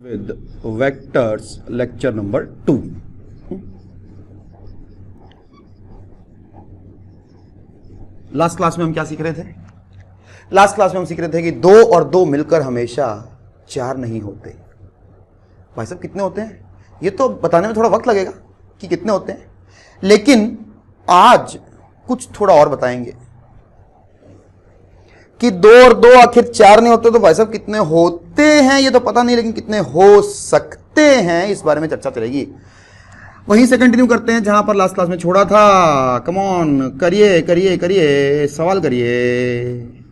with vectors lecture number 2. Last class में हम क्या सीख रहे थे? लास्ट क्लास में हम सीख रहे थे कि 2 और 2 मिलकर हमेशा 4 नहीं होते। भाई साहब कितने होते हैं ये तो बताने में थोड़ा वक्त लगेगा कि कितने होते हैं, लेकिन आज कुछ थोड़ा और बताएंगे कि 2 और 2 आखिर 4 नहीं होते। तो भाई साहब कितने होते हैं ये तो पता नहीं, लेकिन कितने हो सकते हैं इस बारे में चर्चा चलेगी। वहीं से कंटिन्यू करते हैं जहां पर लास्ट क्लास में छोड़ा था। कम ऑन, करिए करिए करिए, सवाल करिए,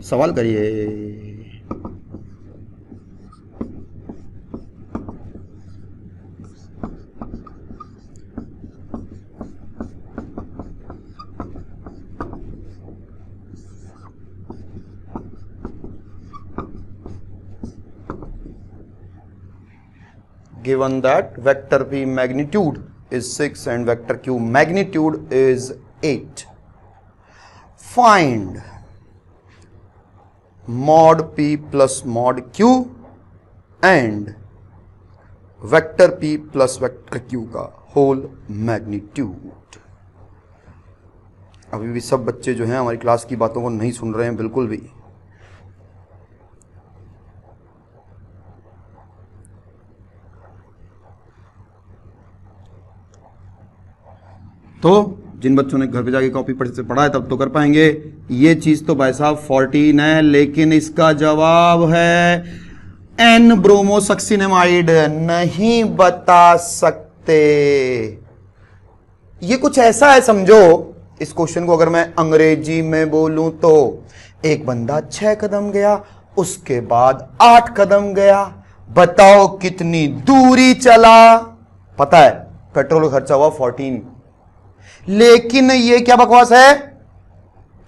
सवाल करिए। Given that vector p magnitude is 6 and vector q magnitude is 8, find mod p plus mod q and vector p plus vector q का whole magnitude। अभी भी सब बच्चे जो हैं हमारी क्लास की बातों को नहीं सुन रहे हैं बिल्कुल भी। तो जिन बच्चों ने घर पे जाके कॉपी से पढ़ा है तब तो कर पाएंगे। ये चीज तो भाई साहब 14 है, लेकिन इसका जवाब है एन ब्रोमोसक्सिनेमाइड। नहीं बता सकते। ये कुछ ऐसा है, समझो इस क्वेश्चन को अगर मैं अंग्रेजी में बोलूं तो एक बंदा 6 कदम गया, उसके बाद 8 कदम गया, बताओ कितनी दूरी चला। पता है पेट्रोल का खर्चा हुआ 14, लेकिन ये क्या बकवास है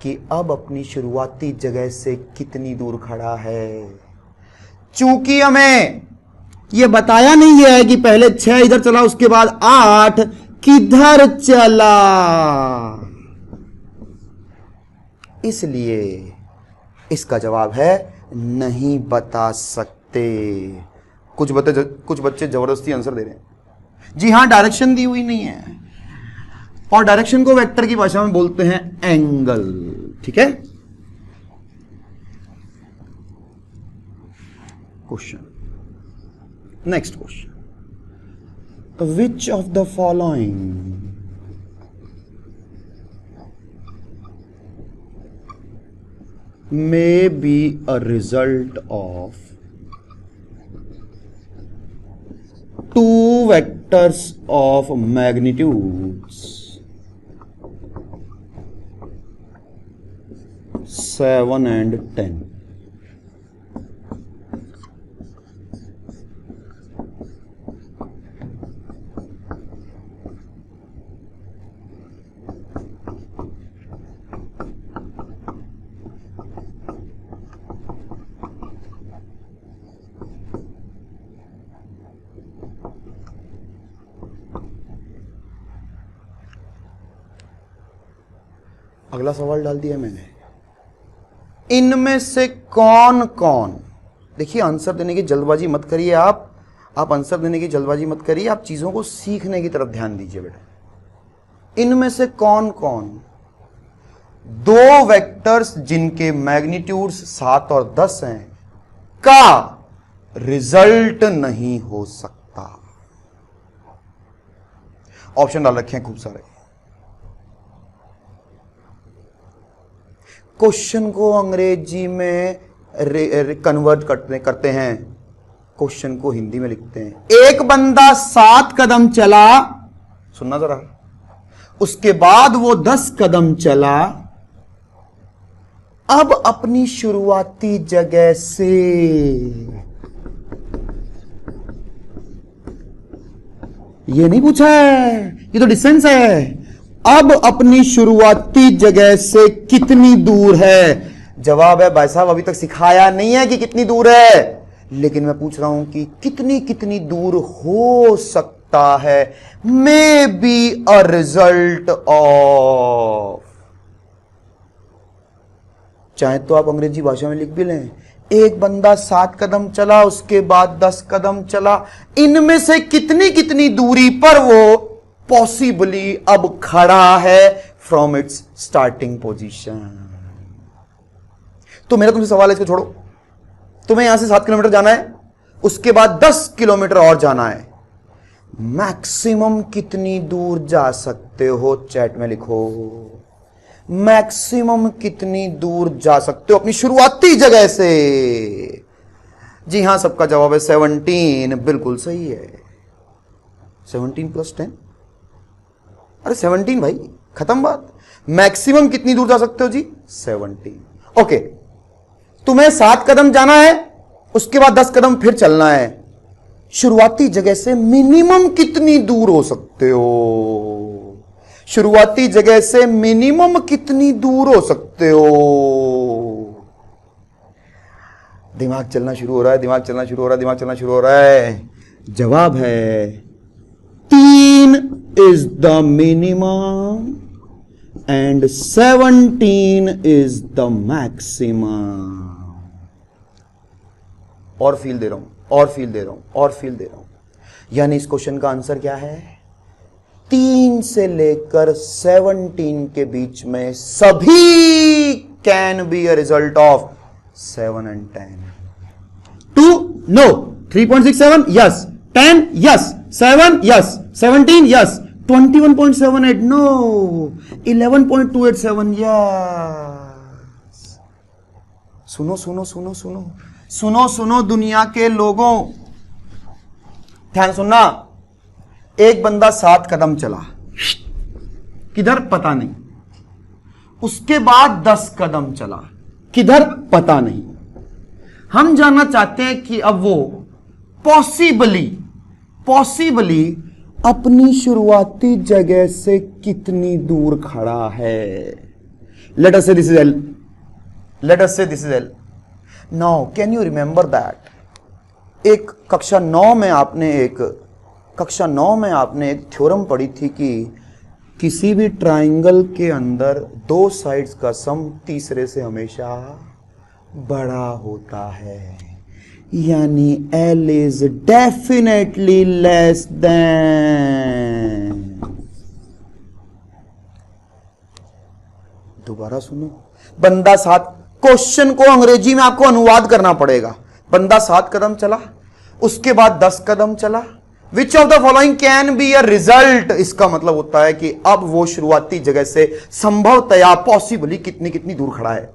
कि अब अपनी शुरुआती जगह से कितनी दूर खड़ा है। चूंकि हमें यह बताया नहीं गया है कि पहले 6 इधर चला उसके बाद 8 किधर चला, इसलिए इसका जवाब है नहीं बता सकते। कुछ बच्चे जबरदस्ती आंसर दे रहे हैं। जी हां, डायरेक्शन दी हुई नहीं है, और डायरेक्शन को वेक्टर की भाषा में बोलते हैं एंगल। ठीक है। क्वेश्चन, नेक्स्ट क्वेश्चन, तो विच of the following may be a result of 2 vectors of magnitudes 7 and 10? अगला सवाल डाल दिया मैंने, इनमें से कौन कौन, देखिए आंसर देने की जल्दबाजी मत करिए। आप आंसर देने की जल्दबाजी मत करिए, आप चीजों को सीखने की तरफ ध्यान दीजिए बेटा। इनमें से कौन कौन 2 वेक्टर्स जिनके मैग्नीट्यूड्स 7 और 10 हैं का रिजल्ट नहीं हो सकता। ऑप्शन डाल रखे हैं खूब सारे। क्वेश्चन को अंग्रेजी में कन्वर्ट करते हैं, क्वेश्चन को हिंदी में लिखते हैं। एक बंदा 7 कदम चला, सुनना जरा, उसके बाद वो 10 कदम चला, अब अपनी शुरुआती जगह से ये नहीं पूछा है, ये तो डिस्टेंस है। अब अपनी शुरुआती जगह से कितनी दूर है? जवाब है भाई साहब अभी तक सिखाया नहीं है कि कितनी दूर है, लेकिन मैं पूछ रहा हूं कि कितनी दूर हो सकता है। May be a result of, चाहे तो आप अंग्रेजी भाषा में लिख भी लें, एक बंदा 7 कदम चला, उसके बाद 10 कदम चला, इनमें से कितनी कितनी दूरी पर वो पॉसिबली अब खड़ा है फ्रॉम इट्स स्टार्टिंग पोजीशन। तो मेरा तुमसे सवाल है, इसको छोड़ो, तुम्हें यहां से 7 किलोमीटर जाना है, उसके बाद 10 किलोमीटर और जाना है, मैक्सिमम कितनी दूर जा सकते हो? चैट में लिखो, मैक्सिमम कितनी दूर जा सकते हो अपनी शुरुआती जगह से? जी हां, सबका जवाब है 17। बिल्कुल सही है, 17 + 10। अरे 17 भाई, खत्म बात। मैक्सिमम कितनी दूर जा सकते हो जी? 17। ओके, तुम्हें 7 कदम जाना है, उसके बाद 10 कदम फिर चलना है, शुरुआती जगह से मिनिमम कितनी दूर हो सकते हो? शुरुआती जगह से मिनिमम कितनी दूर हो सकते हो? दिमाग चलना शुरू हो रहा है, दिमाग चलना शुरू हो रहा है, दिमाग चलना शुरू हो रहा है। जवाब है 3 is the minimum and 17 is the maximum. और फील दे रहा हूं, और फील दे रहा हूं, और फील दे रहा हूं। यानी इस क्वेश्चन का आंसर क्या है? 3 से लेकर 17 के बीच में सभी can be a result of 7 and 10। 2 no, 3.67 yes, 10 yes, 7 yes, 17 yes, 21.78 no, 11.287 yes. सुनो सुनो सुनो सुनो सुनो सुनो दुनिया के लोगों, ध्यान सुनना। एक बंदा 7 कदम चला, किधर पता नहीं, उसके बाद 10 कदम चला, किधर पता नहीं। हम जानना चाहते हैं कि अब वो पॉसिबली अपनी शुरुआती जगह से कितनी दूर खड़ा है। Let us say this is L, let us say this is L. Now can you remember that, एक कक्षा 9 में आपने एक थ्योरम पढ़ी थी कि किसी भी ट्राइंगल के अंदर 2 साइड्स का सम तीसरे से हमेशा बड़ा होता है, यानी L is definitely less than. दोबारा सुनो, बंदा 7, क्वेश्चन को अंग्रेजी में आपको अनुवाद करना पड़ेगा। बंदा 7 कदम चला, उसके बाद 10 कदम चला, विच of the following can be a result? इसका मतलब होता है कि अब वो शुरुआती जगह से संभवतया पॉसिबली कितनी कितनी दूर खड़ा है।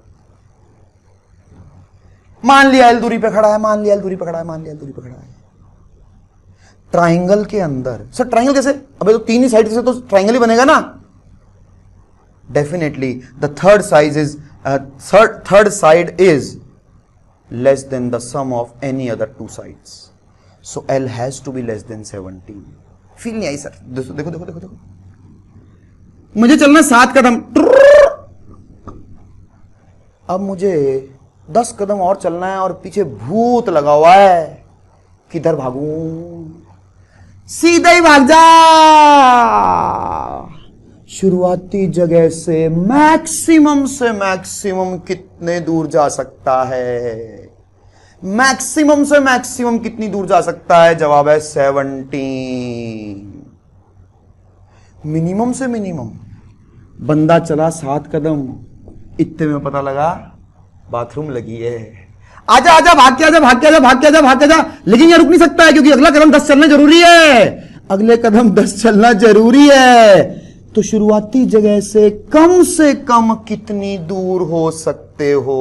मान लिया एल दूरी पे खड़ा है, मान लिया एल दूरी पे खड़ा है, मान लिया एल दूरी पे खड़ा है। ट्राइंगल के अंदर, सर ट्राइंगल कैसे? अबे तो 3 ही साइड से तो ट्राइंगल ही बनेगा ना। Definitely the third side is less than the sum of any other 2 sides, so L has to be less than 17। Feel नहीं आई सर? देखो देखो देखो देखो, मुझे चलना 7 कदम, अब मुझे 10 कदम और चलना है और पीछे भूत लगा हुआ है, किधर भागूं? सीधा ही भाग जा। शुरुआती जगह से मैक्सिमम कितने दूर जा सकता है? मैक्सिमम से मैक्सिमम कितनी दूर जा सकता है? जवाब है 17। मिनिमम से मिनिमम, बंदा चला 7 कदम, इतने में पता लगा बाथरूम लगी है। आजा आजा, भाग के आजा, भाग के आजा, भाग के आजा, भाग के आजा। लेकिन ये रुक नहीं सकता है क्योंकि अगला कदम 10 चलना जरूरी है, अगले कदम 10 चलना जरूरी है। तो शुरुआती जगह से कम कितनी दूर हो सकते हो?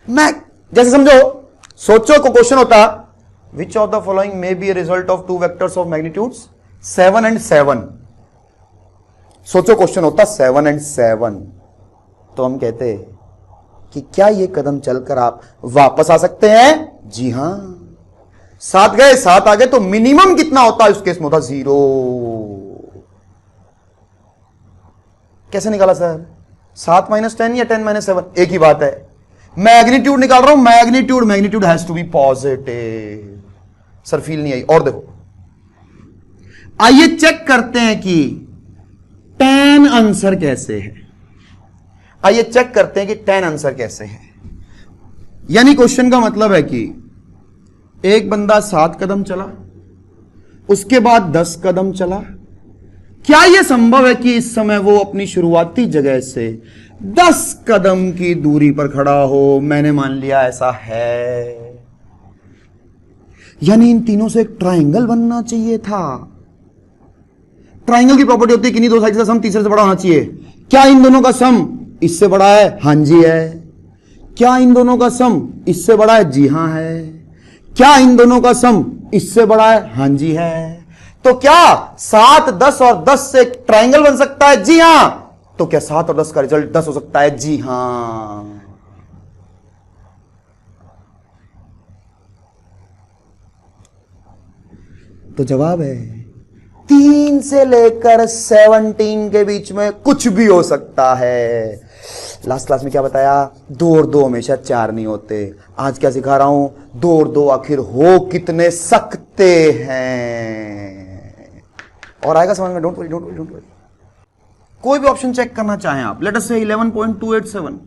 मैं जैसे समझो, सोचो को क्वेश्चन होता, विच of the following may be a result of 2 vectors of magnitudes 7 and 7। सोचो क्वेश्चन होता 7 and 7, तो हम कहते कि क्या ये कदम चलकर आप वापस आ सकते हैं? जी हां। 7 गए, 7 आ गए, तो मिनिमम कितना होता है? उस केस में होता 0। कैसे निकाला सर? 7 - 10 या 10 - 7? एक ही बात है। मैग्नीट्यूड निकाल रहा हूं, magnitude has to be positive. Sir feel नहीं आई? और देखो, आइए चेक करते हैं कि 10 आंसर कैसे है। आइए चेक करते हैं कि 10 आंसर कैसे है। यानी क्वेश्चन का मतलब है कि एक बंदा 7 कदम चला, उसके बाद 10 कदम चला। क्या यह संभव है कि इस समय वो अपनी शुरुआती जगह से 10 कदम की दूरी पर खड़ा हो? मैंने मान लिया ऐसा है। यानी इन तीनों से एक ट्रायंगल बनना चाहिए था। ट्रायंगल की प्रॉपर्टी होती है किन्हीं दो साइड का सम तीसरे से बड़ा होना चाहिए। क्या इन दोनों का सम इससे बड़ा है? हां जी है। क्या इन दोनों का सम इससे बड़ा है? जी हां है। क्या इन दोनों का सम इससे बड़ा है? हां जी है। तो क्या 7, 10 और 10 से एक ट्रायंगल बन सकता है? जी हां। तो क्या 7 और 10 का रिजल्ट 10 हो सकता है? जी हां। तो जवाब है 3 से लेकर 17 के बीच में कुछ भी हो सकता है। लास्ट क्लास में क्या बताया? 2 और 2 हमेशा 4 नहीं होते। आज क्या सिखा रहा हूं? 2 और 2 आखिर हो कितने सकते हैं। और आएगा समझ में? Don't worry, don't worry, don't worry. कोई भी ऑप्शन चेक करना चाहें आप, लेट अस से 11.287।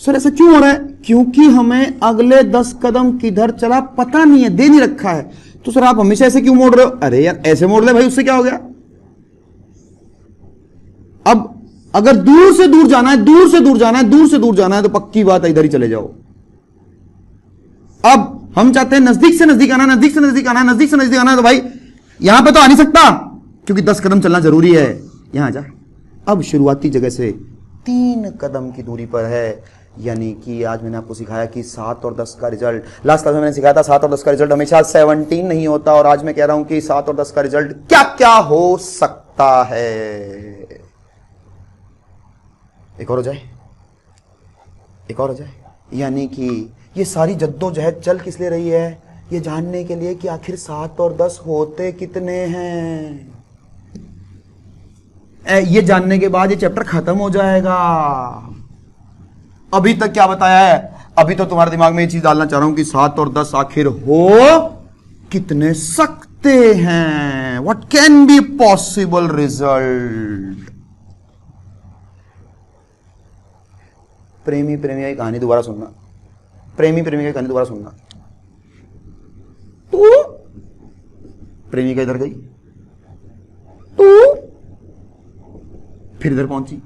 सर ऐसा क्यों हो रहा है? क्योंकि हमें अगले 10 कदम किधर चला पता नहीं है, दे नहीं रखा है। तो सर आप हमेशा ऐसे क्यों मोड़ रहे हो? अरे यार ऐसे मोड़ ले भाई, उससे क्या हो गया? अब अगर दूर से दूर जाना है, दूर से दूर जाना है, दूर से दूर जाना है, तो पक्की बात है इधर ही चले जाओ। अब हम चाहते हैं नजदीक से नजदीक आना, नजदीक से नजदीक आना, नजदीक से नजदीक आना है, तो भाई यहां पे तो आ नहीं सकता क्योंकि 10 कदम चलना जरूरी है। यहां जा। अब शुरुआती जगह से 3 कदम की दूरी पर है। यानी कि आज मैंने आपको सिखाया कि 7 और 10 का रिजल्ट, लास्ट क्लास में मैंने सिखाया था 7 और 10 का रिजल्ट हमेशा 17 नहीं होता। और आज मैं कह रहा हूं कि 7 और 10 का रिजल्ट क्या क्या हो सकता है। एक और हो जाए, एक और हो जाए। यानी कि ये सारी जद्दोजहद चल किस लिए रही है? ये जानने के लिए कि आखिर 7 और 10 होते कितने हैं। ये जानने के बाद ये चैप्टर खत्म हो जाएगा। अभी तक क्या बताया है? अभी तो तुम्हारे दिमाग में ये चीज डालना चाह रहा हूं कि 7 और 10 आखिर हो कितने सकते हैं। What can be possible result. प्रेमी प्रेमिका की कहानी दोबारा सुनना। प्रेमी प्रेमिका की कहानी दोबारा सुनना। तो प्रेमिका इधर गई, तो फिर इधर पहुंची।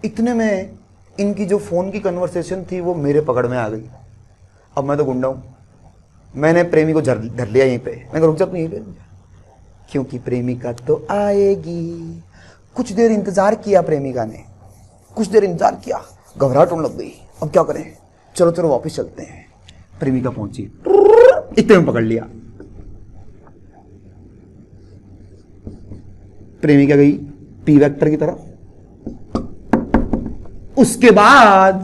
इतने में इनकी जो फोन की कन्वर्सेशन थी वो मेरे पकड़ में आ गई। अब मैं तो गुंडा हूं, मैंने प्रेमी को धर लिया यहीं पे। मैं रुक जा, तू यहीं पे, क्योंकि प्रेमिका तो आएगी। कुछ देर इंतजार किया प्रेमिका ने, कुछ देर इंतजार किया, घबराहट होने लग गई। अब क्या करें? चलो चलो वापस चलते हैं। प्रेमिका पहुंची, इतने में पकड़ लिया। प्रेमिका गई पी वेक्टर की तरफ, उसके बाद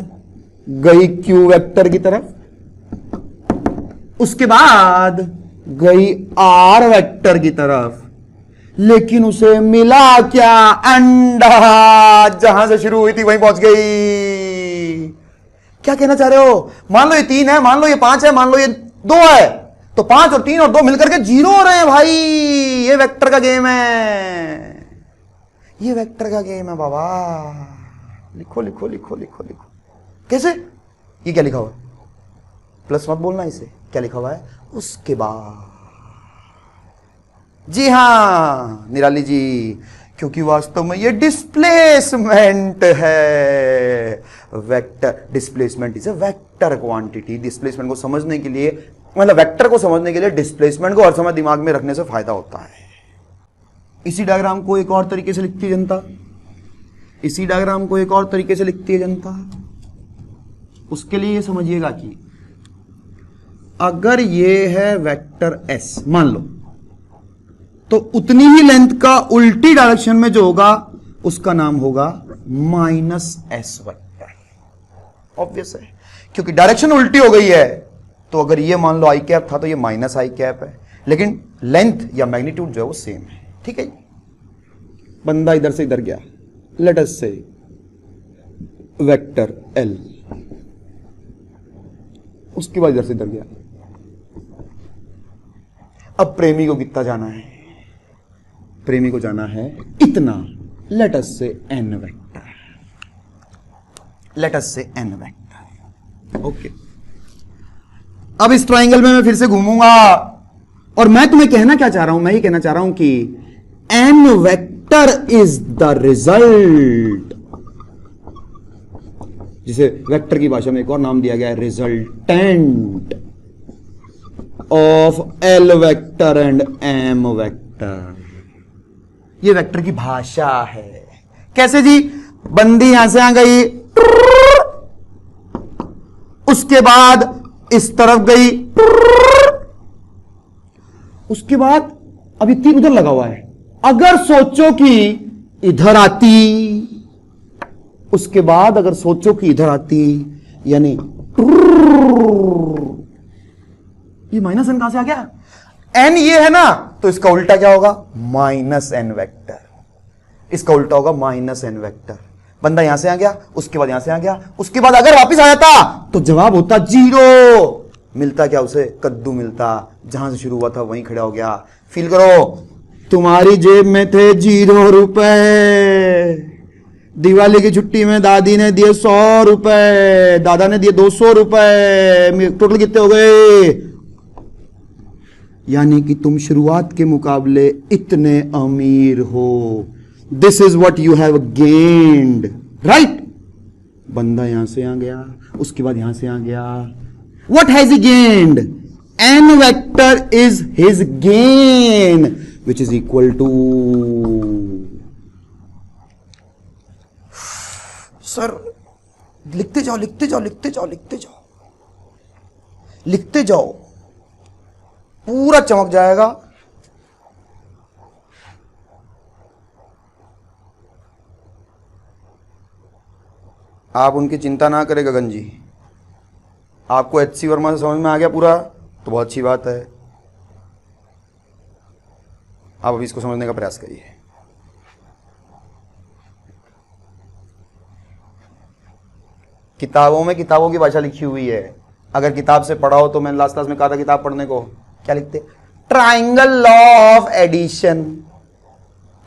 गई क्यू वेक्टर की तरफ, उसके बाद गई आर वेक्टर की तरफ। लेकिन उसे मिला क्या? अंडा। जहां से शुरू हुई थी वहीं पहुंच गई। क्या कहना चाह रहे हो? मान लो ये 3 है, मान लो ये 5 है, मान लो ये 2 है, तो 5 और 3 और 2 मिलकर के 0 हो रहे हैं भाई। ये वेक्टर का गेम है, ये वेक्टर का गेम है बाबा। लिखो लिखो लिखो लिखो लिखो। कैसे? ये क्या लिखा हुआ है? प्लस मत बोलना इसे। क्या लिखा हुआ है? उसके बाद। जी हां निराली जी, क्योंकि वास्तव में ये डिस्प्लेसमेंट है। Vector displacement is a vector quantity. Displacement को समझने के लिए, मतलब वेक्टर को समझने के लिए डिस्प्लेसमेंट को हर समय दिमाग में रखने से फायदा होता है। इसी डायग्राम को एक और तरीके से लिखती है जनता, इसी डायग्राम को एक और तरीके से लिखती है जनता। उसके लिए ये समझिएगा कि अगर ये है वेक्टर एस मान लो, तो उतनी ही लेंथ का उल्टी डायरेक्शन में जो होगा उसका नाम होगा -s वेक्टर। ऑब्वियस है, क्योंकि डायरेक्शन उल्टी हो गई है। तो अगर ये मान लो आई कैप था तो ये -i कैप है, लेकिन लेंथ या मैग्नीट्यूड जो है वो सेम है। ठीक है, बंदा इधर से इधर गया, लेट अस से वेक्टर l, उसके बाद इधर से इधर गया। अब प्रेमी को कितना जाना है? प्रेमी को जाना है इतना, लेट अस से n वेक्टर। लेट अस से n वेक्टर। ओके, अब इस ट्राइंगल में मैं फिर से घूमूंगा और मैं तुम्हें कहना क्या चाह रहा हूं, मैं ये कहना चाह रहा हूं कि n vector is the result, जिसे वेक्टर की भाषा में एक और नाम दिया गया है, resultant of l vector and m vector. ये वेक्टर की भाषा है। कैसे जी? बंदी यहां से आ गई, उसके बाद इस तरफ गई, उसके बाद अभी तीर उधर लगा हुआ है। अगर सोचो कि इधर आती, उसके बाद अगर सोचो कि इधर आती, यानी ये माइनस एन कहां से आ गया? एन ये है ना, तो इसका उल्टा क्या होगा? Minus n vector. इसका उल्टा होगा माइनस एन वेक्टर। बंदा यहां से आ गया, उसके बाद यहां से आ गया, उसके बाद अगर वापस आ जाता तो जवाब होता 0। मिलता क्या उसे? कद्दू मिलता। जहां से शुरू हुआ था वहीं खड़ा हो गया। फील करो, तुम्हारी जेब में थे 0 रुपए। दिवाली की छुट्टी में दादी ने दिए 100 रुपए, दादा ने दिए 200 रुपए, टोटल कितने हो गए? यानी कि तुम शुरुआत के मुकाबले इतने अमीर हो। This is what you have gained, right? बंदा यहां से आ गया, उसके बाद यहां से आ गया। What has he gained? N vector is his gain, which is equal to, sir लिखते जाओ लिखते जाओ लिखते जाओ लिखते जाओ लिखते जाओ, पूरा चमक जाएगा। आप उनकी चिंता ना करें गगन जी, आपको एच सी वर्मा से समझ में आ गया पूरा, तो बहुत अच्छी बात है। आप अभी इसको समझने का प्रयास करिए। किताबों में किताबों की भाषा लिखी हुई है। अगर किताब से पढ़ा हो तो मैंने लास्ट क्लास में कहा था किताब पढ़ने को, क्या लिखते? Triangle law of addition.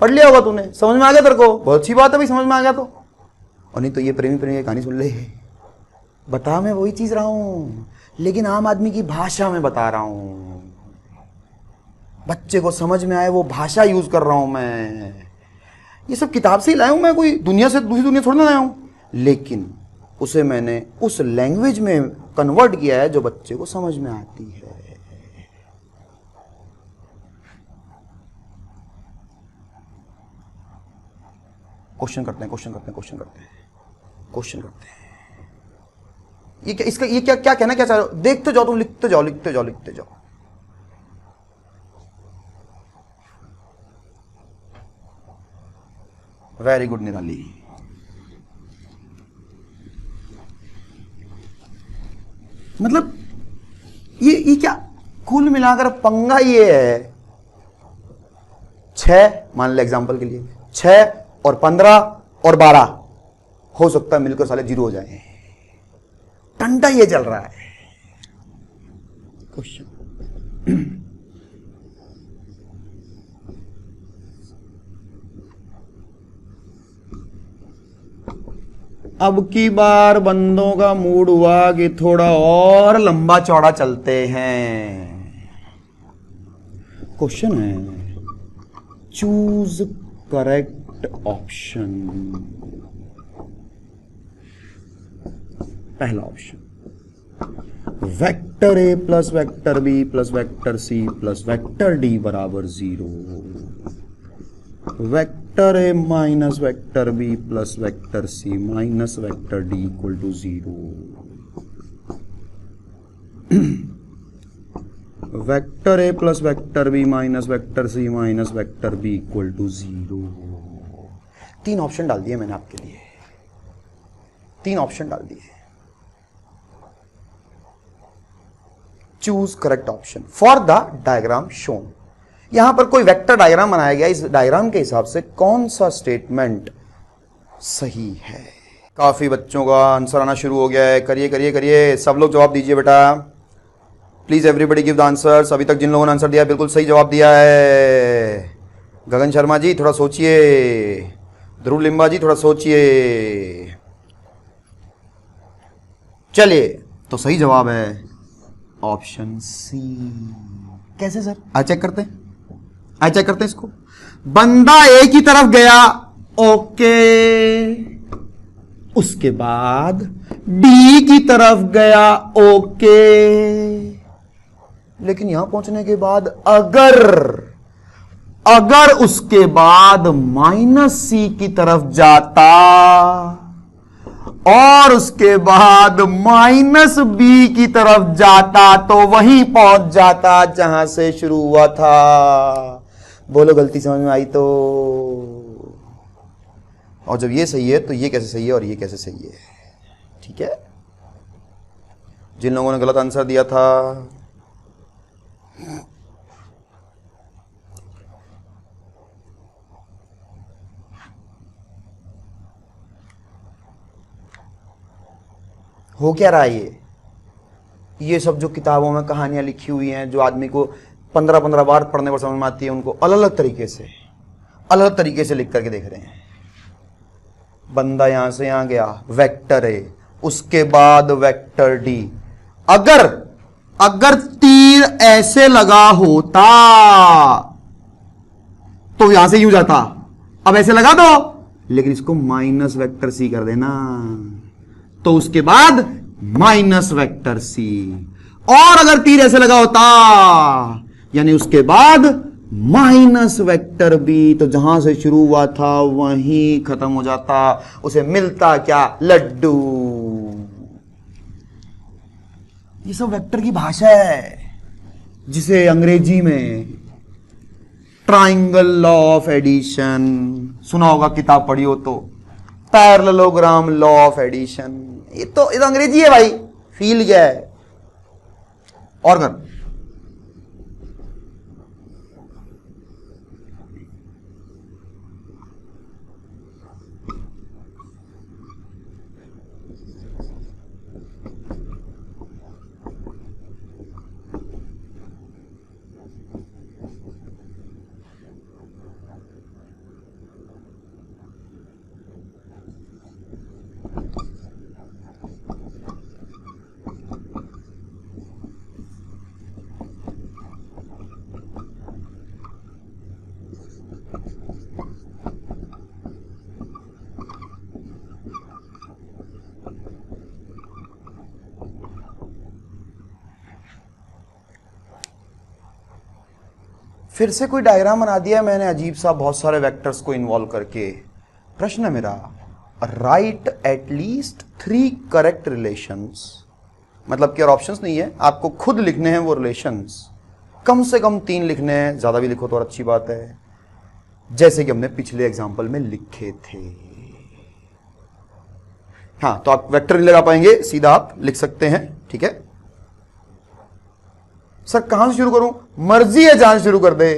पढ़ लिया होगा तूने, समझ में आ गया तेरे को? बहुत अच्छी बात है भाई, समझ में आ गया तो। और नहीं तो ये प्रेमी प्रेमी की कहानी सुन ले। बता मैं वही चीज रहा हूं, लेकिन आम आदमी की भाषा में बता रहा हूं, बच्चे को समझ में आए वो भाषा यूज कर रहा हूं मैं। ये सब किताब से ही लाया हूं मैं, कोई दुनिया से दूसरी दुनिया थोड़ी ना लाया हूं, लेकिन उसे मैंने उस लैंग्वेज में कन्वर्ट किया है जो बच्चे को समझ में आती है। क्वेश्चन करते हैं क्वेश्चन करते हैं क्वेश्चन करते हैं क्वेश्चन करते हैं। ये क्या, इसका ये क्या क्या कहना क्या चाह रहे हो? देखते जाओ तुम, लिखते जाओ लिखते जाओ लिखते जाओ। वेरी गुड निराली। मतलब ये क्या, कुल मिलाकर पंगा ये है, 6 मान ले एग्जांपल के लिए, 6 और 15 और 12 हो सकता है मिलकर साले 0 हो जाए। टंटा ये चल रहा है। क्वेश्चन अब की बार बंदों का मूड हुआ कि थोड़ा और लंबा चौड़ा चलते हैं। क्वेश्चन है, चूज करेक्ट ऑप्शन। पहला option, vector A plus vector B plus vector C plus vector D बराबर 0। Vector A minus vector B plus vector C minus vector D equal to 0। Vector A plus vector B minus vector C minus vector B equal to 0। 3 option डाल दिए मैंने आपके लिए, 3 option डाल दिए। Choose correct option for the diagram shown. यहां पर कोई वेक्टर डायग्राम बनाया गया, इस डायग्राम के हिसाब से कौन सा स्टेटमेंट सही है। काफी बच्चों का आंसर आना शुरू हो गया है। करिए करिए करिए, सब लोग जवाब दीजिए बेटा, please everybody give the answers. अभी तक जिन लोगों ने आंसर दिया बिल्कुल सही जवाब दिया है। गगन शर्मा जी थोड़ा सोचिए, ध्रुव लिम्बा जी थोड़ा सोचिए। चलिए, तो सही जवाब है ऑप्शन सी। कैसे सर? आज चेक करते हैं इसको। बंदा ए की तरफ गया, ओके, उसके बाद डी की तरफ गया, ओके, लेकिन यहां पहुंचने के बाद अगर उसके बाद -C की तरफ जाता और उसके बाद -B की तरफ जाता तो वहीं पहुंच जाता जहां से शुरू हुआ था। बोलो गलती समझ में आई तो? और जब ये सही है तो ये कैसे सही है और ये कैसे सही है? ठीक है, जिन लोगों ने गलत आंसर दिया था हो क्या रहा है? ये सब जो किताबों में कहानियां लिखी हुई हैं, जो आदमी को 15-15 बार पढ़ने पर समझ में आती है, उनको अलग अलग तरीके से लिख करके देख रहे हैं। बंदा यहां से यहां गया, वेक्टर ए, उसके बाद वेक्टर डी। अगर तीर ऐसे लगा होता तो यहां से यूं जाता, अब ऐसे लगा दो, लेकिन इसको माइनस वेक्टर सी कर देना, तो उसके बाद माइनस वेक्टर सी। और अगर तीर ऐसे लगा होता यानी उसके बाद माइनस वेक्टर बी, तो जहां से शुरू हुआ था वहीं खत्म हो जाता। उसे मिलता क्या? लड्डू। ये सब वेक्टर की भाषा है, जिसे अंग्रेजी में ट्राइंगल लॉ ऑफ एडिशन सुना होगा, किताब पढ़ी हो तो, पैरेललोग्राम लॉ ऑफ एडिशन। ये तो अंग्रेजी है भाई, फील क्या है? और कर फिर से कोई डायग्राम बना दिया मैंने अजीब सा, बहुत सारे वेक्टर्स को इन्वॉल्व करके। प्रश्न है मेरा, right at least 3 correct relations, मतलब कि और ऑप्शंस नहीं है, आपको खुद लिखने हैं वो रिलेशंस। कम से कम 3 लिखने हैं, ज्यादा भी लिखो तो और अच्छी बात है, जैसे कि हमने पिछले एग्जाम्पल में लिखे थे। हाँ, तो आप वेक्टर नहीं लगा पाएंगे, सीधा आप लिख सकते हैं। ठीक है सर, कहां से शुरू करूं? मर्जी है, जहां से शुरू कर दे।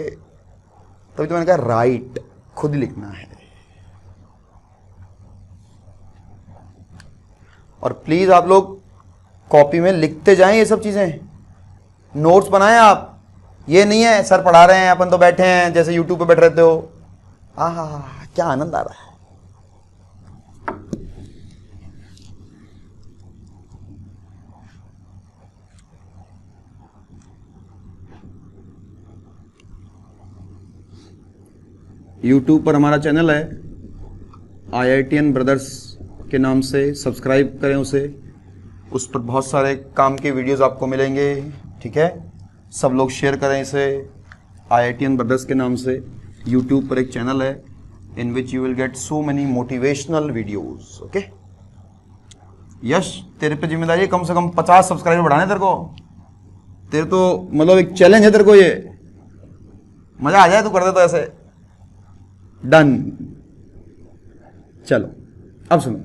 तभी तो मैंने कहा राइट, खुद लिखना है। और प्लीज आप लोग कॉपी में लिखते जाएं ये सब चीजें, नोट्स बनाएं आप। ये नहीं है सर पढ़ा रहे हैं, अपन तो बैठे हैं जैसे यूट्यूब पे बैठ रहते हो। आहा, क्या आनंद आ रहा है। यूट्यूब पर हमारा चैनल है IITian ब्रदर्स के नाम से, सब्सक्राइब करें उसे। उस पर बहुत सारे काम के वीडियोस आपको मिलेंगे। ठीक है, सब लोग शेयर करें इसे। IITian ब्रदर्स के नाम से यूट्यूब पर एक चैनल है, in which you will get so many motivational videos. Okay Yash, तेरे पे जिम्मेदारी है कम से कम 50 सब्सक्राइबर बढ़ाने तेरे को। तेरे तो मतलब एक चैलेंज है तेरे को, ये मजा आ जाए तू कर दे तो ऐसे। डन। चलो अब सुनो,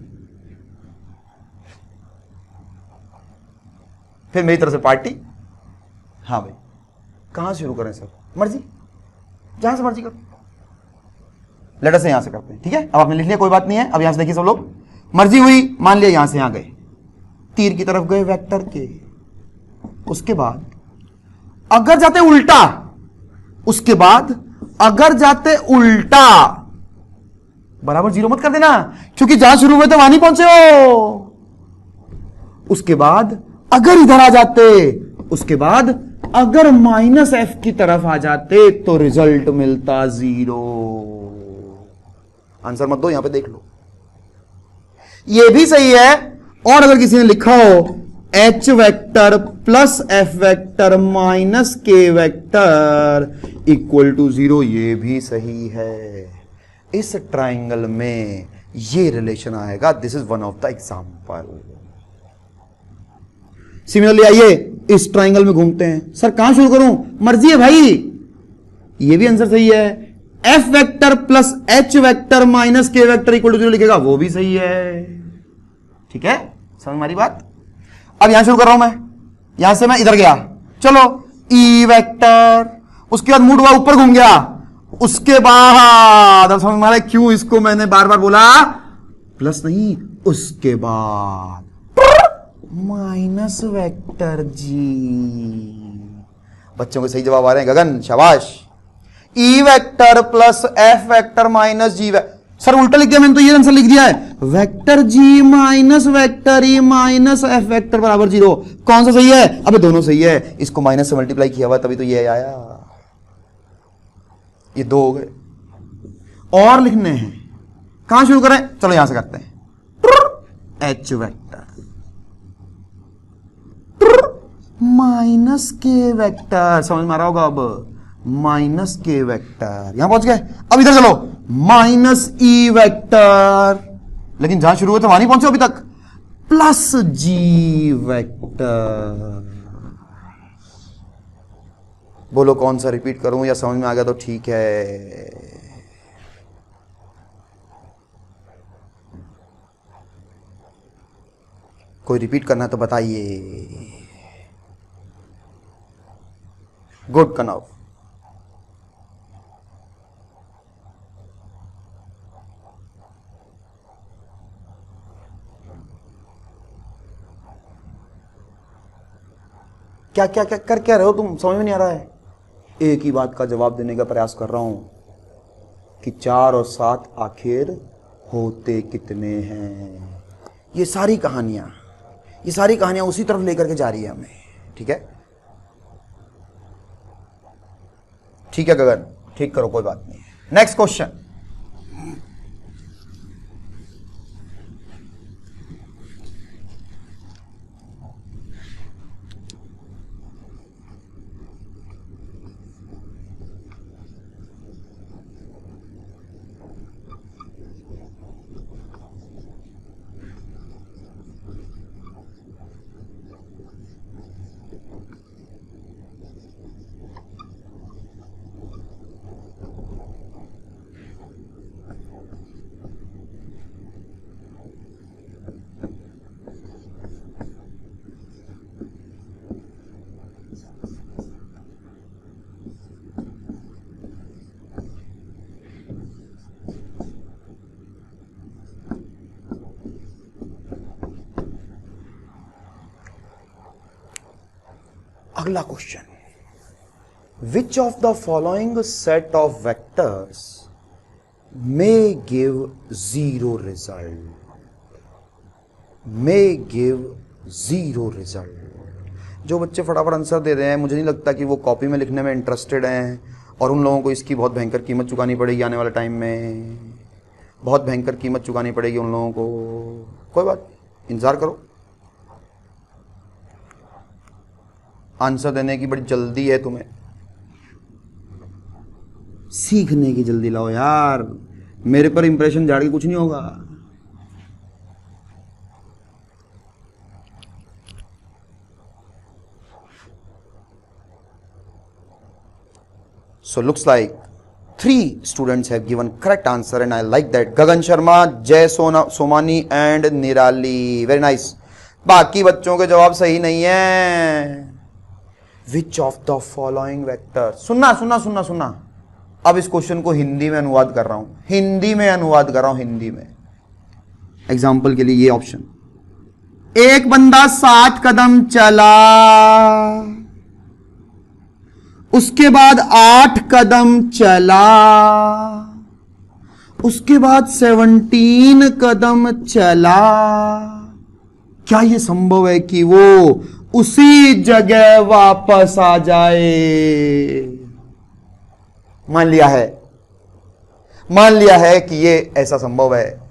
फिर मेरी तरफ से पार्टी। हाँ भाई, कहां से शुरू करें सर? मर्जी, जहां से मर्जी करो। लेटर से यहां से करते हैं। ठीक है, अब आपने लिख लिया, कोई बात नहीं है। अब यहां से देखिए सब लोग, मर्जी हुई, मान लिया यहां से यहां गए, तीर की तरफ गए वेक्टर के। उसके बाद अगर जाते उल्टा, उसके बाद अगर जाते उल्टा, बराबर 0 मत कर देना, क्योंकि जहां शुरू हुए थे वहां नहीं पहुंचे हो। उसके बाद अगर इधर आ जाते, उसके बाद अगर माइनस एफ की तरफ आ जाते तो रिजल्ट मिलता 0। आंसर मत दो, यहां पे देख लो, ये भी सही है। और अगर किसी ने लिखा हो H vector plus F vector minus के वेक्टर इक्वल टू 0, ये भी सही है। इस ट्राइंगल में ये रिलेशन आएगा। This is one of the example. Similarly आइए इस ट्राइंगल में घूमते हैं। सर कहां शुरू करूं? मर्जी है भाई, ये भी आंसर सही है। F vector plus H vector minus के वेक्टर इक्वल टू 0 लिखेगा, वो भी सही है। ठीक है, समझ हमारी बात। अब यहां शुरू कर रहा हूं मैं, यहां से मैं इधर गया, चलो ई वेक्टर, उसके बाद मूड हुआ ऊपर घूम गया, उसके बाद अब समझ में आ रहा है क्यों इसको मैंने बार बार बोला प्लस नहीं, उसके बाद माइनस वेक्टर जी। बच्चों के सही जवाब आ रहे हैं, गगन शाबाश। E vector plus F vector minus G vector. Sir उल्टा लिख दिया मैंने, तो ये आंसर लिख दिया है, वेक्टर जी minus vector E minus F vector बराबर 0। कौन सा सही है? अबे दोनों सही है, इसको माइनस से मल्टीप्लाई किया हुआ तभी तो ये आया। ये 2 हो गए। और लिखने हैं, कहां शुरू करें? चलो यहां से करते हैं। एच वेक्टर माइनस के वेक्टर, समझ में आ रहा होगा अब, माइनस के वेक्टर, यहां पहुंच गए। अब इधर चलो, माइनस ई वेक्टर, लेकिन जहां शुरू हुए थे वहां नहीं पहुंचे अभी तक, प्लस जी वेक्टर। बोलो कौन सा रिपीट करूं, या समझ में आ गया तो ठीक है। कोई रिपीट करना तो बताइए। गुड कनव। क्या क्या क्या कर क्या रहे हो तुम, समझ में नहीं आ रहा है। एक ही बात का जवाब देने का प्रयास कर रहा हूं कि 4 और 7 आखिर होते कितने हैं। ये सारी कहानियां उसी तरफ लेकर के जा रही है हमें। ठीक है, ठीक है गगन, ठीक करो, कोई बात नहीं। Next question. अगला question, which of the following set of vectors may give 0 result, may give 0 result. जो बच्चे फटाफट आंसर दे रहे हैं, मुझे नहीं लगता कि वो कॉपी में लिखने में इंटरेस्टेड हैं, और उन लोगों को इसकी बहुत भयंकर कीमत चुकानी पड़ेगी आने वाले टाइम में, बहुत भयंकर कीमत चुकानी पड़ेगी उन लोगों को। कोई बात, इंतजार करो, आंसर देने की बड़ी जल्दी है तुम्हें, सीखने की जल्दी लाओ यार। मेरे पर इंप्रेशन झाड़ के कुछ नहीं होगा। So looks like 3 students have given correct answer and I like that. Gagan Sharma, Jay Somani and Nirali. Very nice. बाकी बच्चों के जवाब सही नहीं है। Which of the following vector? सुनना। अब इस क्वेश्चन को हिंदी में अनुवाद कर रहा हूं, हिंदी में। एग्जाम्पल के लिए ये ऑप्शन, एक बंदा 7 कदम चला, उसके बाद 8 कदम चला, उसके बाद 17 कदम चला, क्या यह संभव है कि वो उसी जगह वापस आ जाए? मान लिया है कि ये ऐसा संभव है,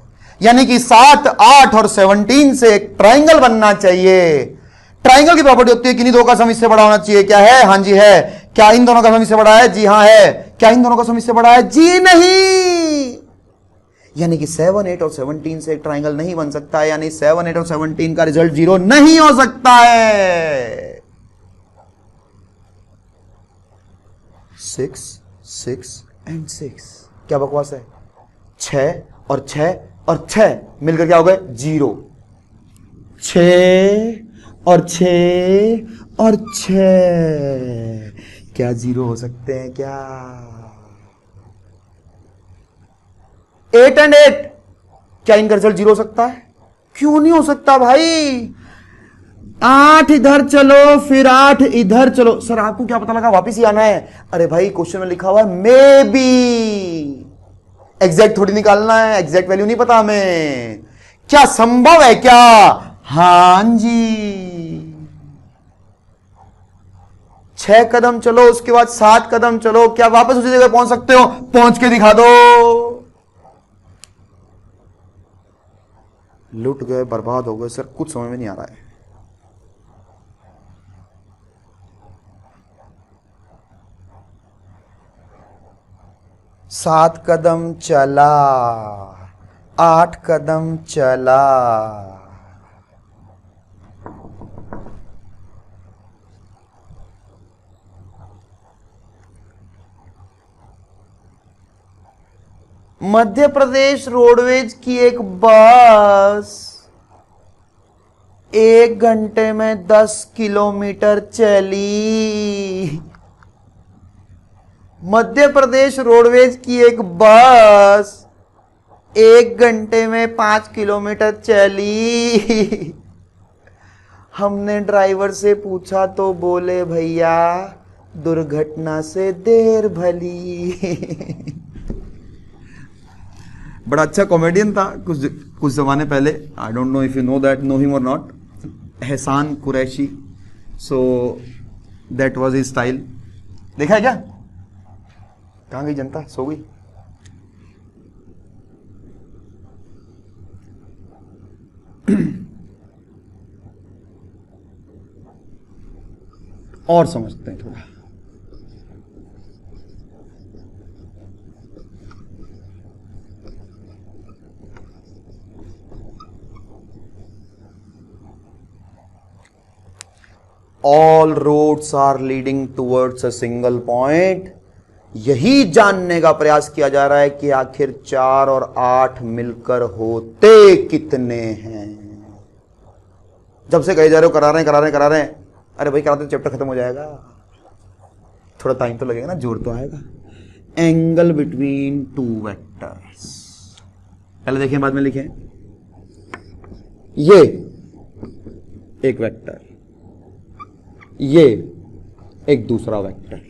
यानी कि 7, 8 और 17 से एक ट्राइंगल बनना चाहिए। ट्राइंगल की प्रॉपर्टी होती है कि इन दो का सम इससे बड़ा होना चाहिए। क्या है? हां जी है। क्या इन दोनों का सम इससे बड़ा है? जी हां है। क्या इन दोनों का सम इससे बड़ा है? जी नहीं। यानी कि 7, 8 और 17 से एक ट्राइंगल नहीं बन सकता है, यानी 7, 8 और 17 का रिजल्ट 0 नहीं हो सकता है। 6, 6 एंड 6 क्या बकवास है? 6 और 6 और 6 मिलकर क्या हो गए? 0। 6 और 6 और 6 क्या 0 हो सकते हैं क्या? 8 एंड 8 क्या इनका रिजल्ट 0 हो सकता है? क्यों नहीं हो सकता भाई? 8 इधर चलो, फिर 8 इधर चलो। सर आपको क्या पता लगा वापिस ही आना है? अरे भाई क्वेश्चन में लिखा हुआ है मे बी, एग्जैक्ट थोड़ी निकालना है, एग्जैक्ट वैल्यू नहीं पता हमें। क्या संभव है क्या? हां जी। 6 कदम चलो, उसके बाद 7 कदम चलो, क्या वापस उसी जगह पहुंच सकते हो? पहुंच के दिखा दो। लुट गए, बर्बाद हो गए सर, कुछ समझ में नहीं आ रहा है। सात कदम चला, 8 कदम चला, मध्य प्रदेश रोडवेज की एक बस 1 घंटे में 10 किलोमीटर चली। मध्य प्रदेश रोडवेज की एक बस 1 घंटे में 5 किलोमीटर चली। हमने ड्राइवर से पूछा तो बोले भैया दुर्घटना से देर भली। बड़ा अच्छा कॉमेडियन था कुछ जमाने पहले। I don't know if you know him और नॉट। एहसान Qureshi. So that was his style. देखा है क्या? कहां गई जनता? सो गई। और समझते हैं थोड़ा। All roads are leading towards a single point. यही जानने का प्रयास किया जा रहा है कि आखिर 4 और 8 मिलकर होते कितने हैं। जब से कहे जा रहे हो करा रहे हैं। अरे भाई कराते चैप्टर खत्म हो जाएगा, थोड़ा टाइम तो लगेगा ना, जोर तो आएगा। एंगल बिटवीन टू वेक्टर्स पहले देखें बाद में लिखें। ये एक वेक्टर, ये एक दूसरा वेक्टर।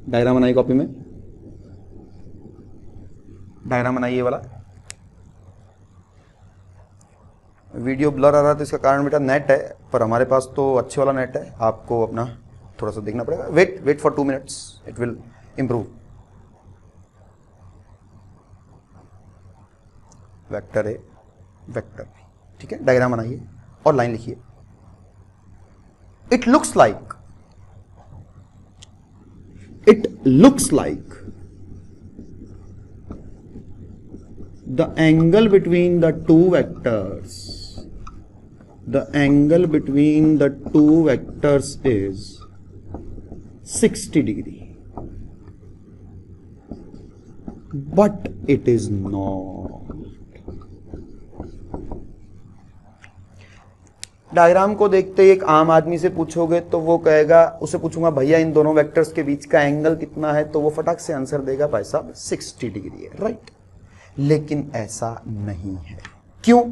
डायग्राम बनाइए कॉपी में, डायग्राम बनाइए वाला। वीडियो ब्लर आ रहा है तो इसका कारण बेटा नेट है, पर हमारे पास तो अच्छे वाला नेट है। आपको अपना थोड़ा सा देखना पड़ेगा। Wait for 2 minutes, it will improve. Vector है, वेक्टर, ठीक है। डायग्राम बनाइए और लाइन लिखिए। It looks like the angle between the two vectors is 60 degree, but it is not. Diagram को देखते ही एक आम आदमी से पूछोगे तो वो कहेगा, उसे पूछूंगा भैया इन दोनों वेक्टर्स के बीच का एंगल कितना है, तो वो फटाक से आंसर देगा भाई साहब 60 डिग्री है, राइट। लेकिन ऐसा नहीं है। क्यों?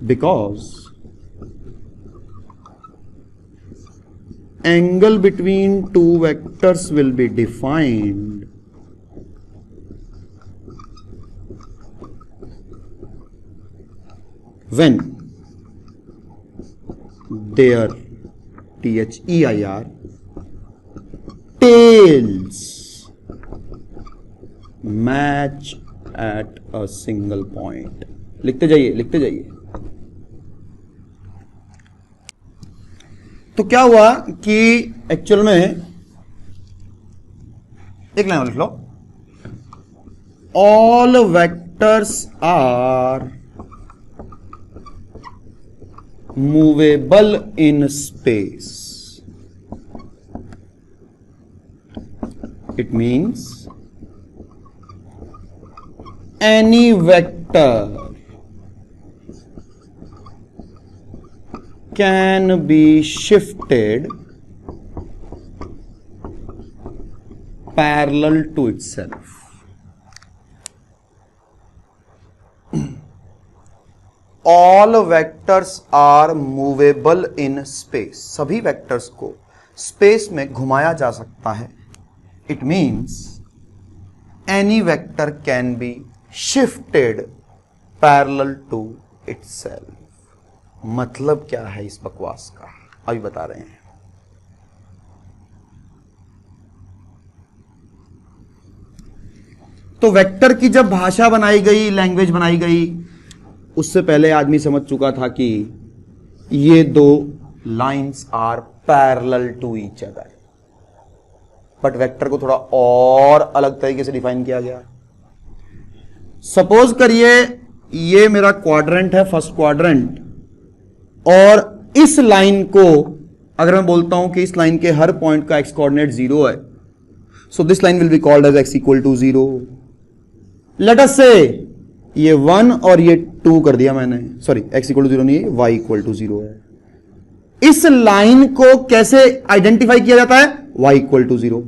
Because angle between two vectors will be defined when their, THEIR, tails match at a single point. लिखते जाइए लिखते जाइए। तो क्या हुआ कि एक्चुअल में एक लाइन लिख लो, all vectors are movable in space. It means any vector can be shifted parallel to itself. All vectors are movable in space. सभी वेक्टर्स को स्पेस में घुमाया जा सकता है। It means any vector can be shifted parallel to itself. मतलब क्या है इस बकवास का, अभी बता रहे हैं। तो वेक्टर की जब भाषा बनाई गई, लैंग्वेज बनाई गई, उससे पहले आदमी समझ चुका था कि ये दो lines are parallel to each other. But vector को थोड़ा और अलग तरीके से डिफाइन किया गया। सपोज करिए ये मेरा क्वाड्रेंट है, फर्स्ट क्वाड्रेंट, और इस लाइन को अगर मैं बोलता हूं कि इस लाइन के हर पॉइंट का एक्स कोऑर्डिनेट 0 है, so this line will be called as x equal to 0। Let us say ये 1 और ये 2 कर दिया मैंने, सॉरी एक्स इक्वल टू 0 नहीं है, वाई इक्वल टू 0 है। इस लाइन को कैसे आइडेंटिफाई किया जाता है? y equal to 0।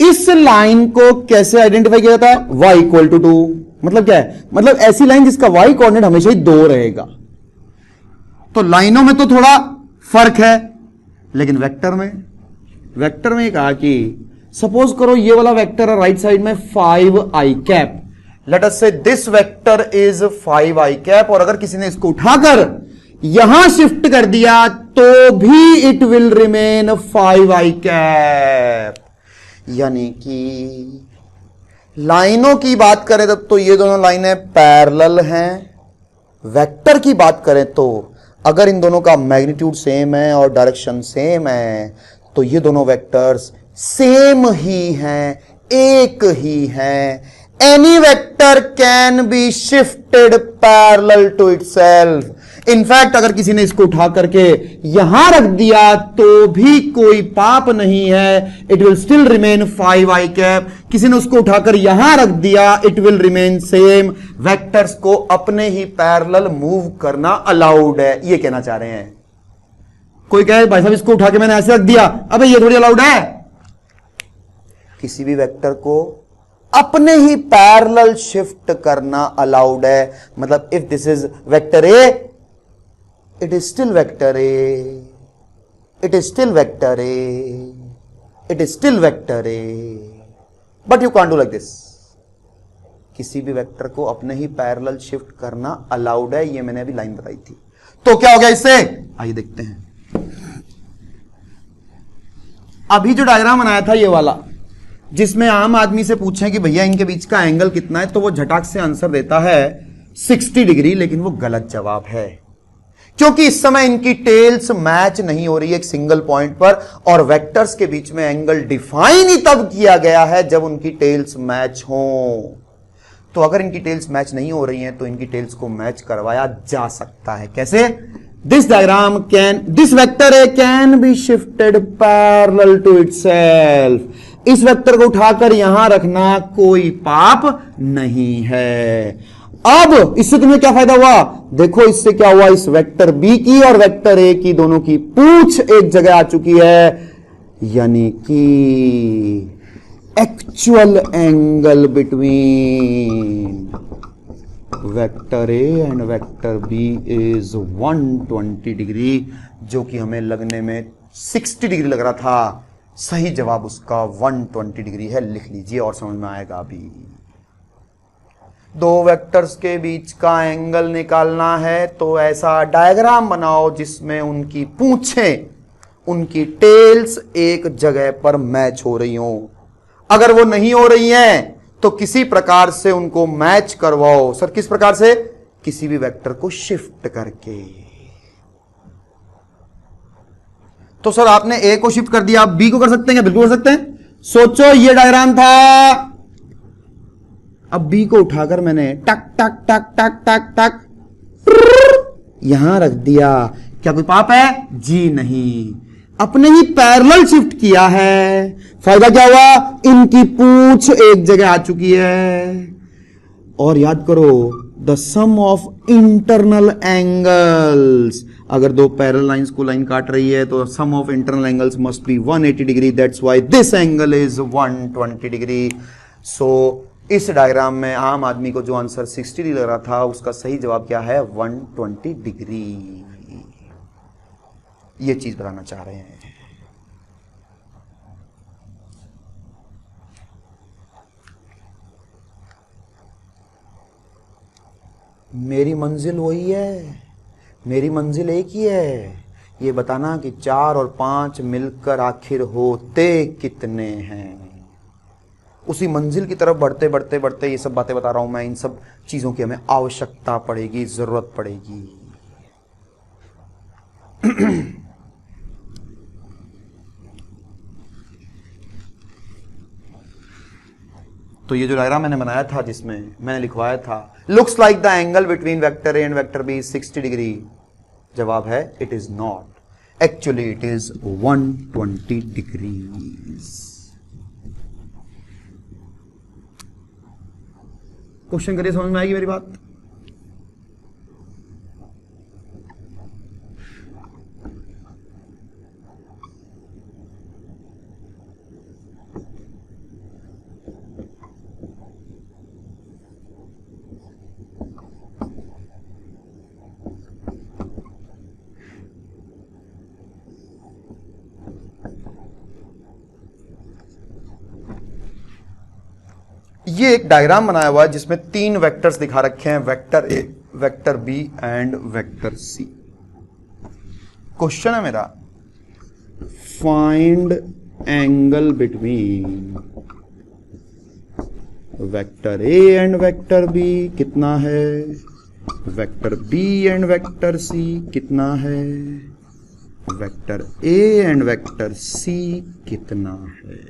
इस लाइन को कैसे आइडेंटिफाई किया जाता है? y equal to 2। मतलब क्या है? मतलब ऐसी लाइन जिसका y कोऑर्डिनेट हमेशा ही 2 रहेगा। तो लाइनों में तो थोड़ा फर्क है, लेकिन वेक्टर में कहा कि सपोज करो ये वाला वेक्टर है राइट साइड में 5i cap. Late us say this vector is 5i cap, और अगर किसी ने इसको उठाकर यहां शिफ्ट कर दिया तो भी it will remain 5i cap. यानी कि लाइनों की बात करें तब तो ये दोनों लाइनें पैरेलल हैं। वेक्टर की बात करें तो अगर इन दोनों का मैग्नीट्यूड सेम है और डायरेक्शन सेम है तो ये दोनों वेक्टर्स सेम ही हैं, एक ही हैं। Any vector can be shifted parallel to itself. In fact अगर किसी ने इसको उठा करके यहां रख दिया तो भी कोई पाप नहीं है, it will still remain 5i cap. किसी ने उसको उठाकर यहां रख दिया, it will remain same. Vectors को अपने ही पैरेलल मूव करना अलाउड है, ये कहना चाह रहे हैं। कोई कहे भाई साहब इसको उठा के मैंने ऐसे रख दिया, अबे ये थोड़ी अलाउड है। किसी भी वेक्टर को अपने ही पैरेलल शिफ्ट करना अलाउड है। मतलब if this is vector A, it is still vector A, it is still vector A, it is still vector A, but you can't do like this। किसी भी वेक्टर को अपने ही parallel shift करना allowed है, ये मैंने अभी लाइन बताई थी। तो क्या हो गया इससे, आइए देखते हैं। अभी जो डायग्राम बनाया था ये वाला, जिसमें आम आदमी से पूछें कि भैया इनके बीच का एंगल कितना है, तो वो झटाक से आंसर देता है 60 डिग्री, लेकिन वो गलत जवाब है, क्योंकि इस समय इनकी टेल्स मैच नहीं हो रही है एक सिंगल पॉइंट पर, और वेक्टर्स के बीच में एंगल डिफाइन ही तब किया गया है जब उनकी टेल्स मैच हो। तो अगर इनकी टेल्स मैच नहीं हो रही हैं तो इनकी टेल्स को मैच करवाया जा सकता है। कैसे? This diagram this vector a can be shifted parallel to itself. इस वेक्टर को उठाकर यहां रखना कोई पाप नहीं है। अब इससे तुम्हें क्या फायदा हुआ? देखो इससे क्या हुआ, इस वेक्टर बी की और वेक्टर ए की दोनों की पूंछ एक जगह आ चुकी है, यानी कि actual angle between vector A and vector B is 120 degree, जो कि हमें लगने में 60 डिग्री लग रहा था। सही जवाब उसका 120 डिग्री है। लिख लीजिए और समझ में आएगा अभी। दो वेक्टर्स के बीच का एंगल निकालना है तो ऐसा डायग्राम बनाओ जिसमें उनकी पूंछें, उनकी टेल्स एक जगह पर मैच हो रही हो। अगर वो नहीं हो रही हैं तो किसी प्रकार से उनको मैच करवाओ। सर किस प्रकार से? किसी भी वेक्टर को शिफ्ट करके। तो सर आपने ए को शिफ्ट कर दिया, आप बी को कर सकते हैं क्या? बिल्कुल कर सकते हैं। सोचो ये डायग्राम था, अब बी को उठाकर मैंने टक टक टक टक टक टक यहां रख दिया, क्या कोई पाप है? जी नहीं, अपने ही पैरेलल शिफ्ट किया है। फायदा क्या हुआ? इनकी पूंछ एक जगह आ चुकी है। और याद करो, the sum of internal angles, अगर दो पैरेलल लाइंस को लाइन काट रही है तो sum of internal angles must be 180 degree, that's why this angle is 120 degree. So इस डायग्राम में आम आदमी को जो आंसर 60 डिग्री लग रहा था उसका सही जवाब क्या है? 120 डिग्री। ये चीज बताना चाह रहे हैं। मेरी मंजिल वही है, मेरी मंजिल एक ही है, ये बताना कि 4 और 5 मिलकर आखिर होते कितने हैं। उसी मंजिल की तरफ बढ़ते बढ़ते बढ़ते ये सब बातें बता रहा हूं मैं। इन सब चीजों की हमें आवश्यकता पड़ेगी, जरूरत पड़ेगी। तो ये जो डायग्राम मैंने बनाया था जिसमें मैंने लिखवाया था looks like the angle between vector A and vector b 60 degree, जवाब है it is not, actually it is 120 degrees. Question करिए, समझ में आएगी मेरी बात? ये एक डायग्राम बनाया हुआ है जिसमें 3 वेक्टर्स दिखा रखे हैं, vector a, vector b and vector c. Question है मेरा, find angle between vector A and vector b कितना है, vector b and vector c कितना है, vector A and vector c कितना है।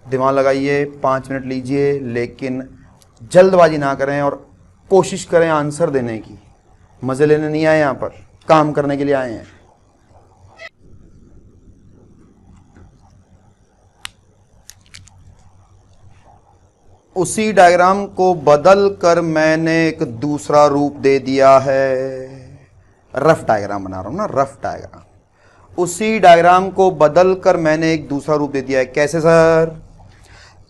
दिमाग लगाइए, 5 मिनट लीजिए, लेकिन जल्दबाजी ना करें और कोशिश करें आंसर देने की। मजे लेने नहीं आए, यहां पर काम करने के लिए आए हैं। उसी डायग्राम को बदल कर मैंने एक दूसरा रूप दे दिया है। रफ डायग्राम बना रहा हूं ना, रफ डायग्राम। उसी डायग्राम को बदल कर मैंने एक दूसरा रूप दे दिया है। कैसे सर?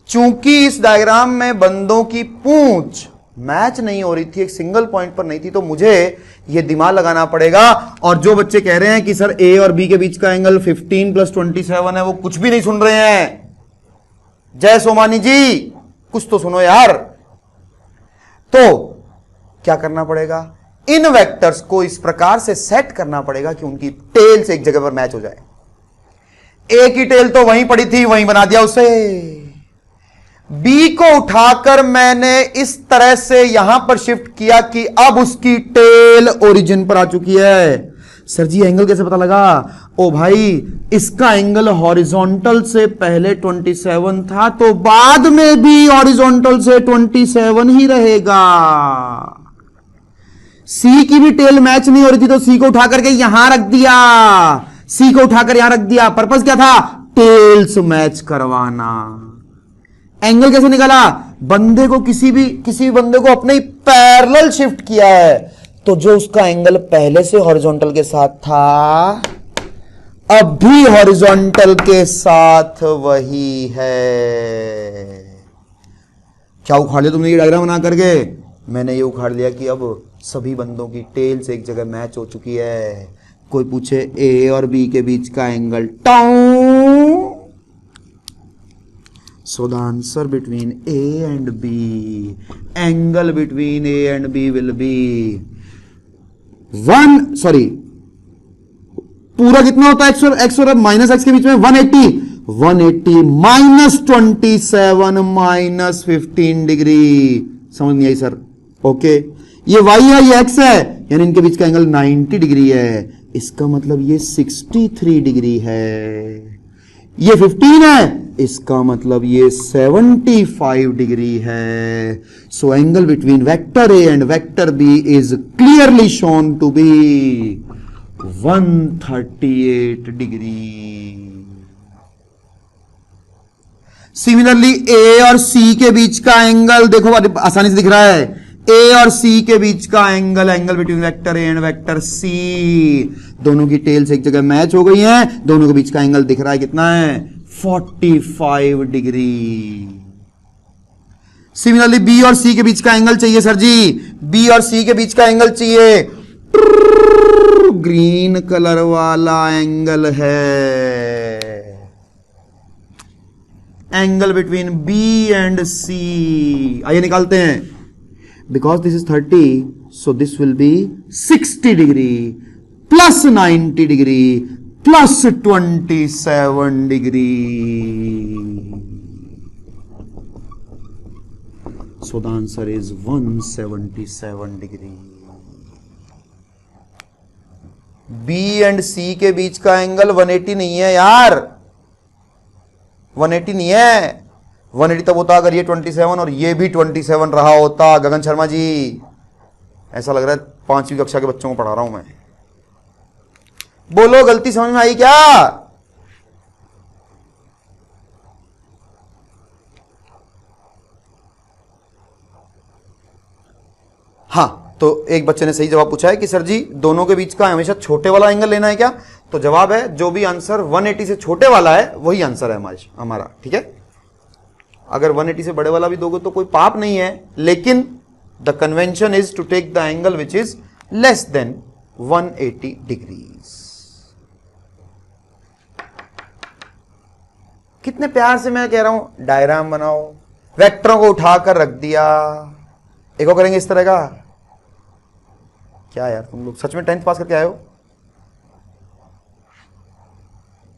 चूंकि इस डायग्राम में बंदों की पूंछ मैच नहीं हो रही थी, एक सिंगल पॉइंट पर नहीं थी, तो मुझे यह दिमाग लगाना पड़ेगा। और जो बच्चे कह रहे हैं कि सर ए और बी के बीच का एंगल 15 + 27 है, वो कुछ भी नहीं सुन रहे हैं। जय सोमानी जी, कुछ तो सुनो यार। तो क्या करना पड़ेगा? इन वेक्टर्स को इस प्रकार से सेट करना पड़ेगा कि उनकी टेल्स एक जगह पर मैच हो जाए। ए की टेल तो वहीं पड़ी थी, वहीं बना दिया उसे। बी को उठाकर मैंने इस तरह से यहां पर शिफ्ट किया कि अब उसकी टेल ओरिजिन पर आ चुकी है। सर जी एंगल कैसे पता लगा? ओ भाई, इसका एंगल हॉरिजॉन्टल से पहले 27 था, तो बाद में भी हॉरिजॉन्टल से 27 ही रहेगा। सी की भी टेल मैच नहीं हो रही थी, तो सी को उठा करके यहां रख दिया, सी को उठाकर यहां रख दिया। पर्पस क्या था? टेल्स मैच करवाना। एंगल कैसे निकाला? बंदे को किसी बंदे को अपने ही पैरेलल शिफ्ट किया है, तो जो उसका एंगल पहले से हॉरिजॉन्टल के साथ था, अब भी हॉरिजॉन्टल के साथ वही है। क्या उखाड़ लिया तुमने ये डायग्राम बना करके? मैंने ये उखाड़ लिया कि अब सभी बंदों की टेल्स एक जगह मैच हो चुकी है। कोई पूछे ए और बी के बीच का angle tau So the answer between A and B, angle between A and B will be पूरा कितना होता है x और माइनस x के बीच में 180 माइनस 27 माइनस 15 डिग्री। समझ नहीं आई सर? ओके, ये y है, ये x है, यानी इनके बीच का एंगल 90 डिग्री है। इसका मतलब ये 63 डिग्री है। ये 15 है, इसका मतलब ये 75 डिग्री है। So angle between vector A and vector B is clearly shown to be 138 degree. Similarly A और सी के बीच का एंगल देखो, आसानी से दिख रहा है। ए और सी के बीच का angle between vector A and vector C, दोनों की टेल्स एक जगह मैच हो गई हैं, दोनों के बीच का एंगल दिख रहा है कितना है? 45 डिग्री। सिमिलरली बी और सी के बीच का एंगल चाहिए सर जी, बी और सी के बीच का एंगल चाहिए, ग्रीन कलर वाला एंगल है, angle between B and C. आइए निकालते हैं। Because this is 30, so this will be 60 degree plus 90 degree plus 27 degree. So the answer is 177 degree. B and C के बीच का एंगल 180 नहीं है यार, 180 नहीं है। 180 तब होता अगर ये 27 और ये भी 27 रहा होता। गगन शर्मा जी, ऐसा लग रहा है 5वीं कक्षा के बच्चों को पढ़ा रहा हूं मैं। बोलो, गलती समझ में आई क्या? हाँ, तो एक बच्चे ने सही जवाब पूछा है कि सर जी दोनों के बीच का हमेशा छोटे वाला एंगल लेना है क्या? तो जवाब है जो भी आंसर 180 से छोटे वाला है वही आंसर है हमारा। ठीक है, अगर 180 से बड़े वाला भी दोगे तो कोई पाप नहीं है, लेकिन the convention is to take the angle which is less than 180 degrees. कितने प्यार से मैं कह रहा हूं डायग्राम बनाओ, वेक्टरों को उठाकर रख दिया। एक और करेंगे इस तरह का। क्या यार तुम लोग सच में 10th पास करके आए हो?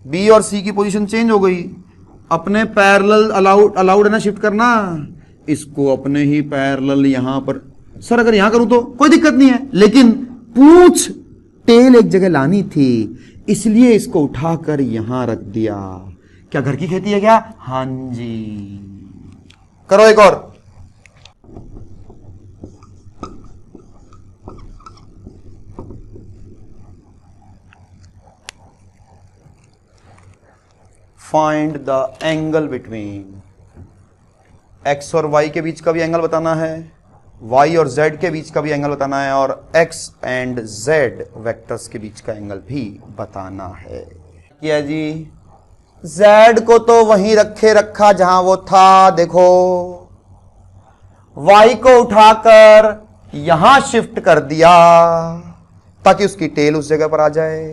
बी और सी की पोजीशन चेंज हो गई, अपने पैरेलल अलाउड है ना शिफ्ट करना, इसको अपने ही पैरेलल यहां पर। सर अगर यहां करूं तो कोई दिक्कत नहीं है, लेकिन पूंछ टेल एक जगह लानी थी, इसलिए इसको उठाकर यहां रख दिया। क्या घर की खेती है क्या? हां जी। करो एक और। Find the angle between x और y के बीच का भी एंगल बताना है, y और z के बीच का भी एंगल बताना है, और x एंड z वेक्टर्स के बीच का एंगल भी बताना है। क्या जी, z को तो वहीं रखा जहां वो था। देखो y को उठाकर यहां शिफ्ट कर दिया ताकि उसकी टेल उस जगह पर आ जाए,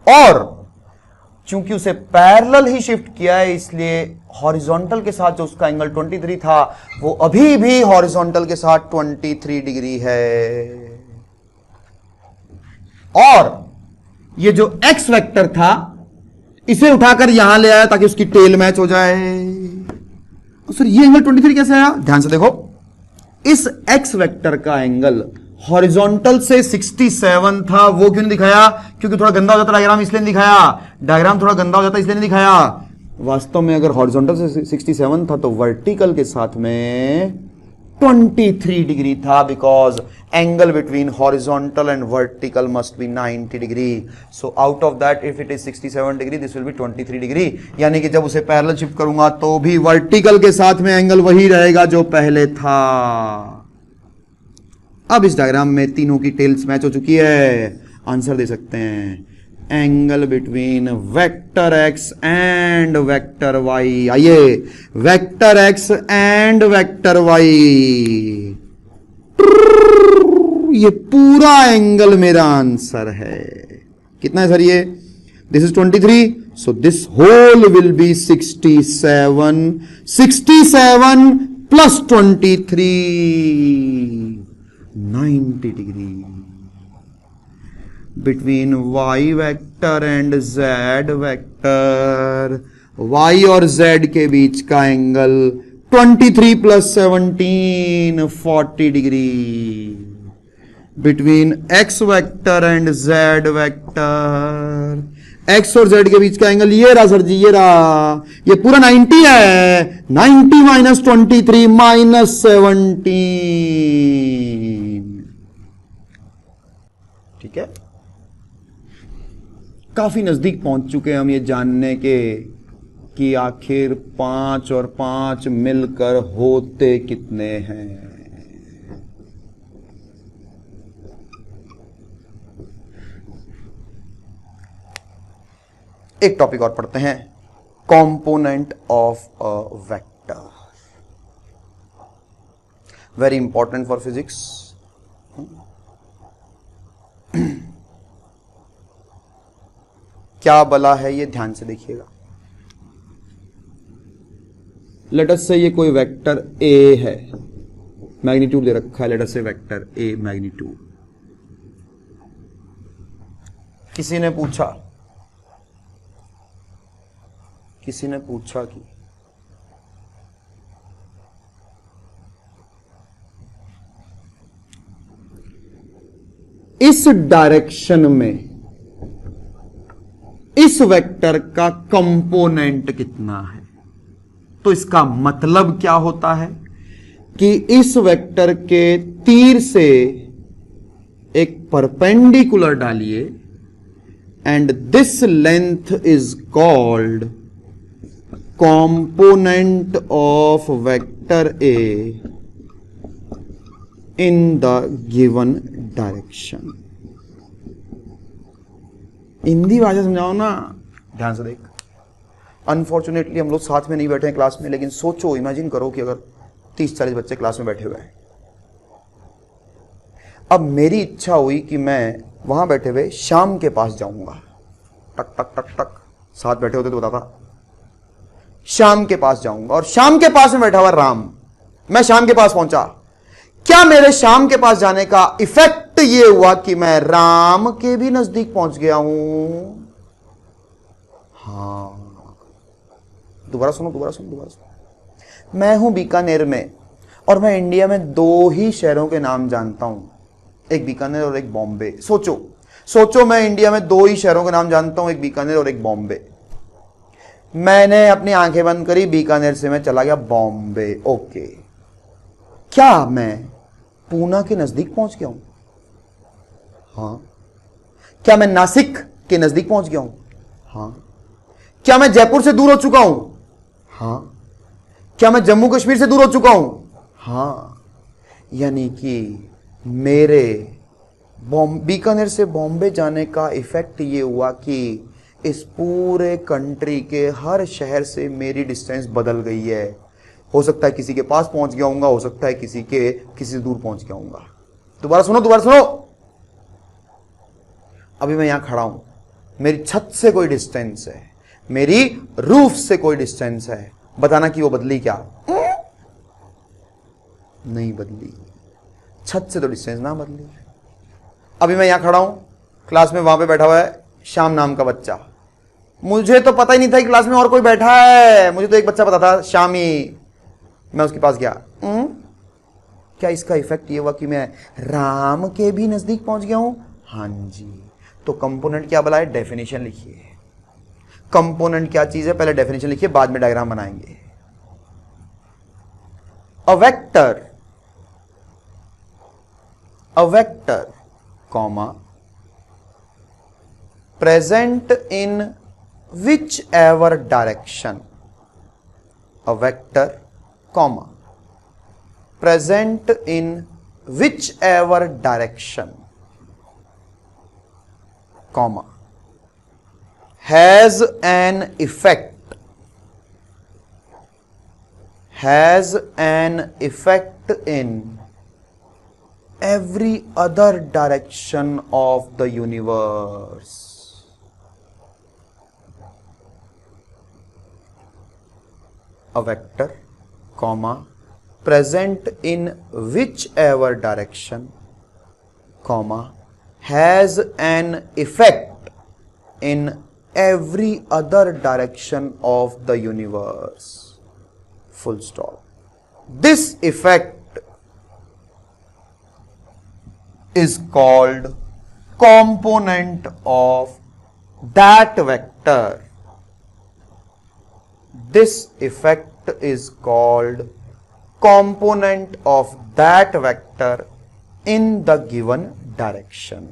और चूंकि उसे पैरेलल ही शिफ्ट किया है इसलिए हॉरिजॉन्टल के साथ जो उसका एंगल 23 था वो अभी भी हॉरिजॉन्टल के साथ 23 डिग्री है। और ये जो x वेक्टर था इसे उठाकर यहां ले आया ताकि उसकी टेल मैच हो जाए। सर ये एंगल 23 कैसे आया? ध्यान से देखो, इस x वेक्टर का एंगल हॉरिजॉन्टल से 67 था। वो क्यों नहीं दिखाया? क्योंकि थोड़ा गंदा हो जाता डायग्राम, इसलिए नहीं दिखाया। डायग्राम थोड़ा गंदा हो जाता इसलिए नहीं दिखाया। वास्तव में अगर हॉरिजॉन्टल से 67 था तो वर्टिकल के साथ में 23 डिग्री था, because angle between horizontal and vertical must be 90 degree. So out of that if it is 67 degree this will B 23 degree. यानी कि जब उसे पैरेलल शिफ्ट करूंगा तो भी वर्टिकल के साथ में एंगल वही रहेगा जो पहले था। अब इस डायग्राम में तीनों की टेल्स मैच हो चुकी है। आंसर दे सकते हैं angle between vector x and vector y। आइए, vector x and vector y, ये पूरा एंगल मेरा आंसर है। कितना है सर ये? This is 23, So this whole will be 67. 67 plus 23, 90 degree. Between y vector and z vector, y और z के बीच का angle 23 plus 17, 40 degree. Between x vector and z vector, x और z के बीच का एंगल ये रहा सर जी, ये रहा, ये पूरा 90 है. 90 माइनस 23 माइनस 17. ठीक है, काफी नजदीक पहुंच चुके हैं हम ये जानने के कि आखिर 5 और 5 मिलकर होते कितने हैं. एक टॉपिक और पढ़ते हैं, component of a vector. Very important for physics. क्या बला है ये ध्यान से देखिएगा. लेट अस से ये कोई वेक्टर ए है, मैग्नीट्यूड दे रखा है, लेट अस से वेक्टर ए मैग्नीट्यूड. किसी ने पूछा कि इस डायरेक्शन में इस वेक्टर का कंपोनेंट कितना है. तो इसका मतलब क्या होता है कि इस वेक्टर के तीर से एक परपेंडिकुलर डालिए and this length is called component of vector A in the given direction. Hindi भाषा समझाओ ना, ध्यान से देख. अनफॉर्चुनेटली हम लोग साथ में नहीं बैठे हैं क्लास में, लेकिन सोचो, इमेजिन करो कि अगर 30-40 बच्चे क्लास में बैठे हुए हैं. अब मेरी इच्छा हुई कि मैं वहां बैठे हुए श्याम के पास जाऊंगा. टक टक टक टक, साथ बैठे होते तो बताता. श्याम के पास जाऊंगा और श्याम के पास में बैठा हुआ राम. मैं श्याम के पास पहुंचा. क्या मेरे श्याम के पास जाने का इफेक्ट ये हुआ कि मैं राम के भी नजदीक पहुंच गया हूं? हाँ, दोबारा सुनो. मैं हूं बीकानेर में और मैं इंडिया में 2 ही शहरों के नाम जानता हूं, एक बीकानेर और एक बॉम्बे. सोचो मैं इंडिया में 2 ही शहरों के नाम जानता हूं, एक बीकानेर और एक बॉम्बे. मैंने अपनी आंखें बंद करी, बीकानेर से मैं चला गया बॉम्बे. ओके, क्या मैं पूना के नजदीक पहुंच गया हूं? हाँ. क्या मैं नासिक के नजदीक पहुंच गया हूं? हाँ. क्या मैं जयपुर से दूर हो चुका हूं? हाँ. क्या मैं जम्मू कश्मीर से दूर हो चुका हूं? हाँ. यानी कि मेरे बीकानेर से बॉम्बे जाने का इफेक्ट ये हुआ कि इस पूरे कंट्री के हर शहर से मेरी डिस्टेंस बदल गई है. हो सकता है किसी के पास पहुंच गया हूंगा, हो सकता है किसी से दूर पहुंच गया हूंगा. दोबारा सुनो. अभी मैं यहां खड़ा हूं, मेरी छत से कोई डिस्टेंस है, मेरी रूफ से कोई डिस्टेंस है. बताना कि वो बदली क्या? नहीं बदली. छत से तो डिस्टेंस ना बदली. अभी मैं यहां खड़ा हूं, क्लास में वहां पे बैठा हुआ है श्याम नाम का बच्चा. मुझे तो पता ही नहीं था कि क्लास में और कोई बैठा है, मुझे तो एक बच्चा पता था, श्यामी. मैं उसके पास गया. क्या इसका इफेक्ट ये हुआ कि मैं राम के भी नजदीक पहुंच गया हूं? हाँ जी. तो कंपोनेंट क्या बोला है? डेफिनेशन लिखिए. कंपोनेंट क्या चीज है, पहले डेफिनेशन लिखिए, बाद में डायग्राम बनाएंगे. A vector comma present in whichever direction. A vector comma present in whichever direction comma has an effect in every other direction of the universe. a vector, comma, present in whichever direction, comma, has an effect in every other direction of the universe, full stop. This effect is called component of that vector. This effect is called component of that vector in the given direction.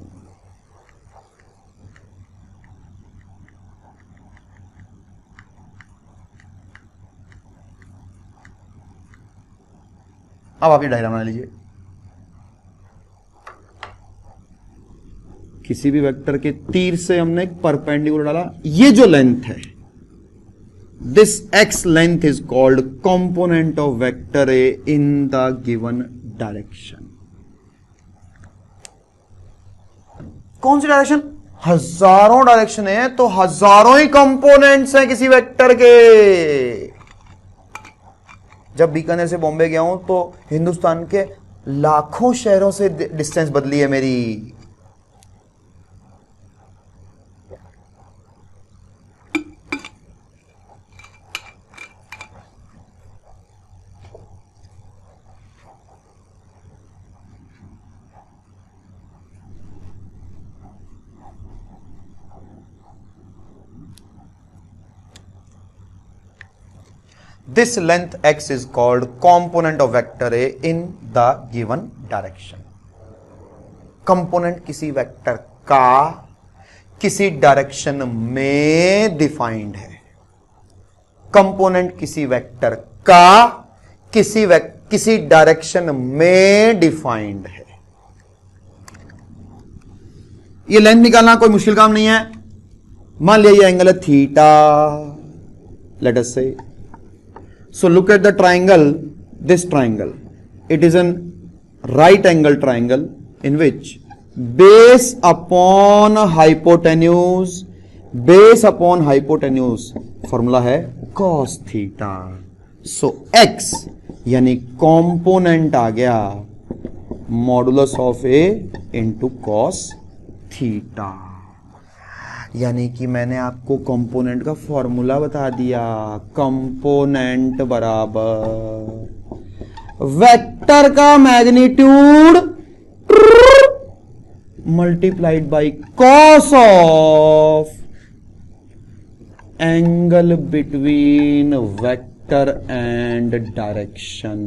अब आप ये diagram बना लीजिए। किसी भी vector के तीर से हमने एक परपेंडिकुलर डाला, ये जो लेंथ है, this x length is called component of vector A in the given direction. कौन सी डायरेक्शन? हजारों डायरेक्शन है, तो हजारों ही कंपोनेंट्स हैं किसी वेक्टर के। जब बीकानेर से बॉम्बे गया हूं तो हिंदुस्तान के लाखों शहरों से डिस्टेंस बदली है मेरी। This length x is called component of vector A in the given direction. Component किसी वेक्टर का किसी डायरेक्शन में डिफाइंड है। कंपोनेंट किसी वेक्टर का किसी डायरेक्शन में डिफाइंड है। ये लेंथ निकालना कोई मुश्किल काम नहीं है। मान लिया ये एंगल है थीटा, लेट अस से। So look at the triangle, this triangle. It is an right angle triangle in which base upon hypotenuse formula है cos theta. So x यानी component आ गया modulus of a into cos theta. यानी कि मैंने आपको component का formula बता दिया। कंपोनेंट बराबर वेक्टर का magnitude multiplied by cos of angle between vector and direction.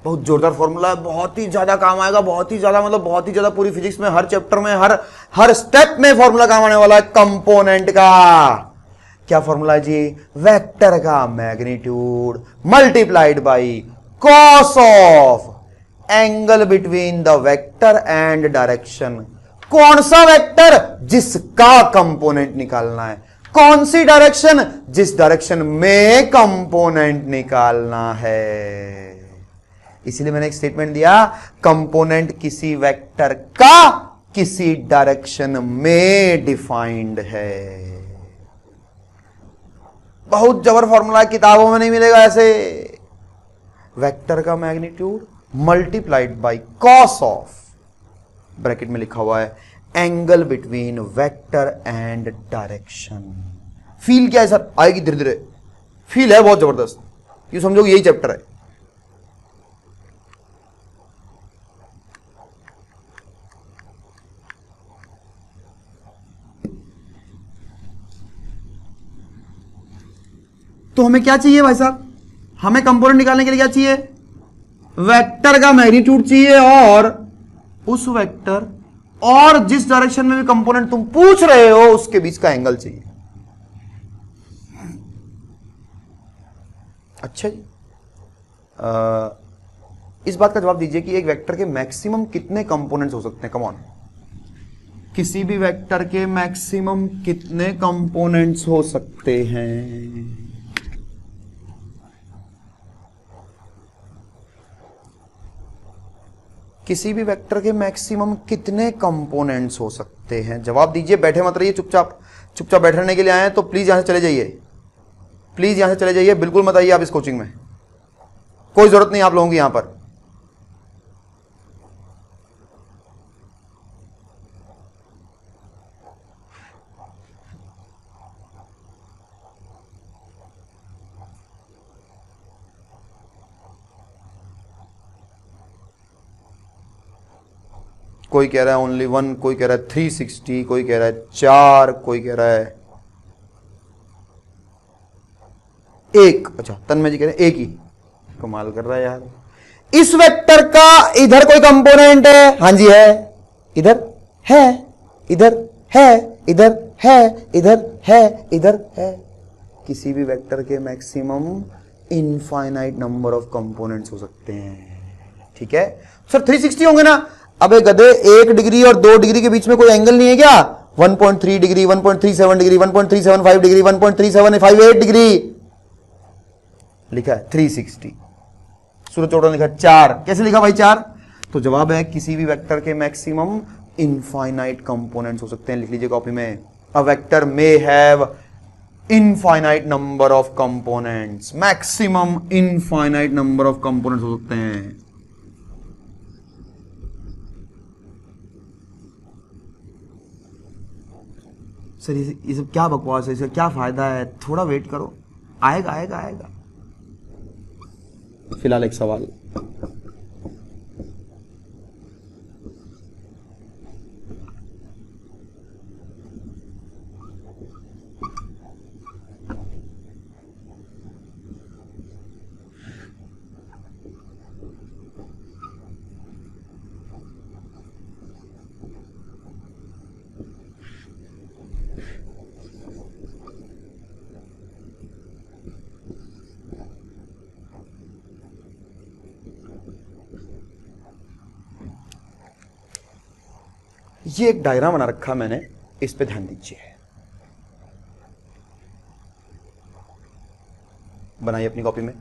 बहुत जोरदार फॉर्मूला है, बहुत ही ज्यादा काम आएगा, बहुत ही ज्यादा मतलब बहुत ही ज्यादा पूरी फिजिक्स में हर चैप्टर में हर स्टेप में फॉर्मूला काम आने वाला है कंपोनेंट का। क्या फॉर्मूला है जी? वेक्टर का magnitude multiplied by cos of angle between the vector and direction. कौन सा वेक्टर? जिसका कंपोनेंट निकालना है। कौन सी डायरेक्शन? जिस डायरेक्शन में कंपोनेंट निकालना है। इसीलिए मैंने एक स्टेटमेंट दिया, कंपोनेंट किसी वेक्टर का किसी डायरेक्शन में डिफाइंड है। बहुत जबर फॉर्मूला, किताबों में नहीं मिलेगा ऐसे। वेक्टर का magnitude multiplied by cos of, bracket में लिखा हुआ है, angle between vector and direction. Feel क्या है सर? आएगी धीरे धीरे, फील है बहुत जबरदस्त। ये समझो यही चैप्टर है। तो हमें क्या चाहिए भाई साहब? हमें कंपोनेंट निकालने के लिए क्या चाहिए? वेक्टर का मैग्नीट्यूड चाहिए और उस वेक्टर और जिस डायरेक्शन में भी कंपोनेंट तुम पूछ रहे हो उसके बीच का एंगल चाहिए। अच्छा जी, इस बात का जवाब दीजिए कि एक वेक्टर के मैक्सिमम कितने कंपोनेंट्स हो सकते हैं? कम ऑन, किसी भी वेक्टर के मैक्सिमम कितने कंपोनेंट्स हो सकते हैं? किसी भी वेक्टर के मैक्सिमम कितने कंपोनेंट्स हो सकते हैं? जवाब दीजिए, बैठे मत रहिए। चुपचाप बैठने के लिए आए हैं तो प्लीज यहां से चले जाइए। प्लीज यहां से चले जाइए, बिल्कुल मत आइए आप इस कोचिंग में, कोई जरूरत नहीं आप लोगों की यहां पर। कोई कह रहा है ओनली 1, कोई कह रहा है 360, कोई कह रहा है 4, कोई कह रहा है 1। अच्छा तन्मय जी कह रहे हैं 1 ही, कमाल कर रहा है यार। इस वेक्टर का इधर कोई कंपोनेंट है? हाँ जी है, इधर है, इधर है, इधर है, इधर है, इधर है। किसी भी वेक्टर के maximum infinite number of components हो सकते हैं। ठीक है सर 360 होंगे ना? अबे गधे 1 डिग्री और 2 डिग्री के बीच में कोई एंगल नहीं है क्या? 1.3 डिग्री, 1.37 डिग्री, 1.375 डिग्री, 1.378 डिग्री लिखा है 360। सूरज चौड़ा ने लिखा 4। कैसे लिखा भाई 4? तो जवाब है किसी भी वेक्टर के मैक्सिमम इनफाइनाइट कंपोनेंट्स हो सकते हैं। लिख लीजिए कॉपी में, a vector may have infinite number of components, maximum infinite number of components हो सकते हैं। सर ये सब क्या बकवास है, इसका क्या फायदा है? थोड़ा वेट करो, आएगा आएगा आएगा। फिलहाल एक सवाल, ये एक डायग्राम बना रखा मैंने, इस पे ध्यान दीजिए। बनाइए अपनी कॉपी में,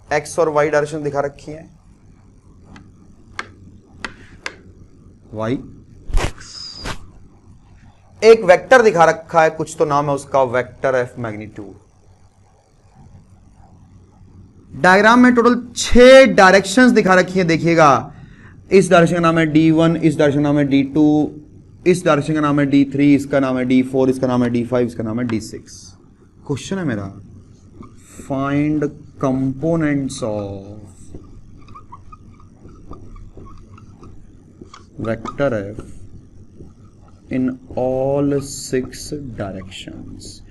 एक्स और वाई डायरेक्शन दिखा रखी है। वाई एक वेक्टर दिखा रखा है, कुछ तो नाम है उसका, वेक्टर एफ मैग्नीट्यूड। डायग्राम में टोटल 6 डायरेक्शंस दिखा रखी है, देखिएगा। इस डायरेक्शन का नाम है D1, इस डायरेक्शन का नाम है D2, इस डायरेक्शन का नाम है D3, इसका नाम है D4, इसका नाम है D5, इसका नाम है D6। क्वेश्चन है मेरा, find components of vector F in all 6 directions.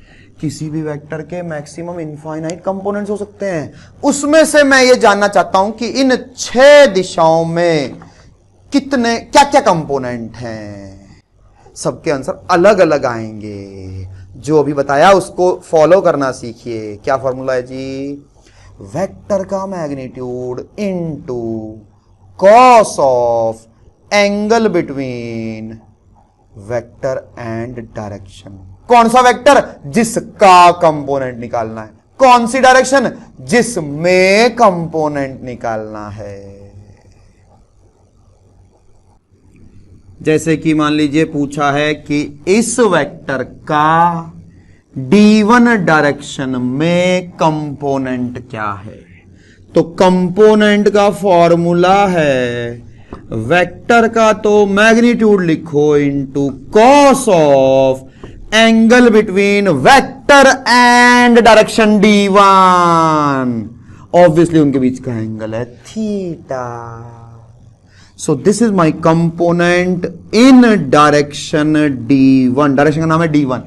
किसी भी वेक्टर के मैक्सिमम इनफाइनाइट कंपोनेंट्स हो सकते हैं, उसमें से मैं ये जानना चाहता हूं कि इन 6 दिशाओं में कितने क्या क्या कंपोनेंट हैं। सबके आंसर अलग अलग आएंगे। जो अभी बताया उसको फॉलो करना सीखिए। क्या फॉर्मूला है जी? वेक्टर का magnitude into cos of angle between vector and direction. कौन सा वेक्टर? जिसका कंपोनेंट निकालना है। कौन सी डायरेक्शन? जिसमें कंपोनेंट निकालना है। जैसे कि मान लीजिए पूछा है कि इस वेक्टर का D1 डायरेक्शन में कंपोनेंट क्या है, तो कंपोनेंट का फॉर्मूला है वेक्टर का तो मैग्नीट्यूड लिखो into cos of angle between vector and direction D1। Obviously उनके बीच का एंगल है theta. So this is my component in direction D1। Direction का नाम है D1।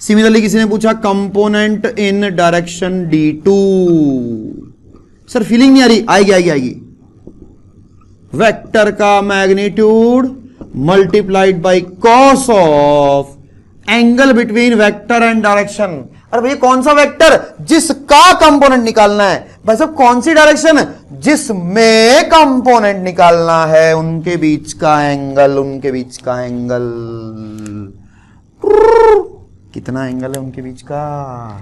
सिमिलरली किसी ने पूछा component in direction D2। Sir feeling नहीं आ रही? आएगी आएगी आएगी। वेक्टर का magnitude multiplied by cos of angle between vector and direction. अरे भैया कौन सा वेक्टर? जिसका कंपोनेंट निकालना है। भाई साहब कौन सी डायरेक्शन? जिसमें कंपोनेंट निकालना है, उनके बीच का एंगल, उनके बीच का एंगल कितना एंगल है उनके बीच का?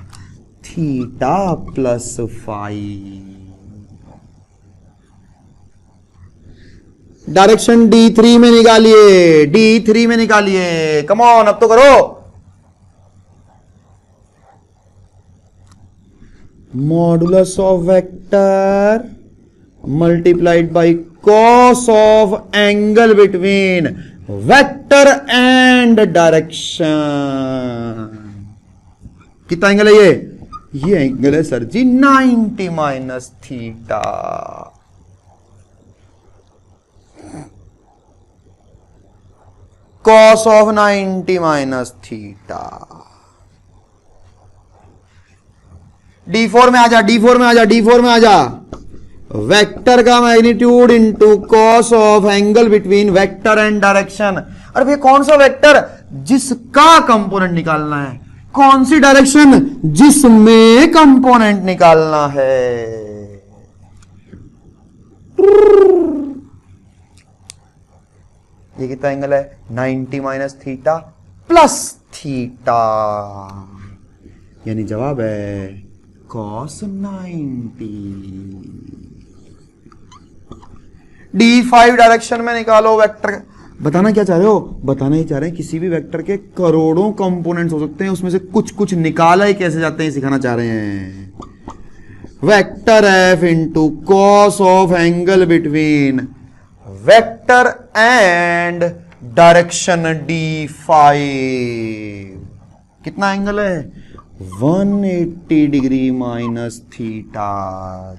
Theta plus phi. Direction D3 में निकालिए, D3 में निकालिए। कम ऑन अब तो करो। Modulus of vector multiplied by cos of angle between vector and direction. कितना एंगल है ये एंगल है sir ji 90 minus theta. Cos of 90 minus theta. D4 में आ जा, D4 में आ जा, D4 में आ जा। वेक्टर का magnitude into cos of angle between vector and direction. अरे भैया कौन सा वेक्टर? जिसका कंपोनेंट निकालना है। कौन सी डायरेक्शन? जिसमें कंपोनेंट निकालना है। ये कितना एंगल है? 90 माइनस थीटा प्लस थीटा, यानी जवाब है कॉस 90। D5 डायरेक्शन में निकालो वेक्टर। बताना क्या चाह रहे हो? बताना ही चाह रहे हैं किसी भी वेक्टर के करोड़ों कंपोनेंट्स हो सकते हैं, उसमें से कुछ कुछ निकाला ही कैसे जाते हैं सिखाना चाह रहे हैं। Vector F into cos of angle between vector and direction D5। कितना एंगल है? 180 डिग्री माइनस थीटा।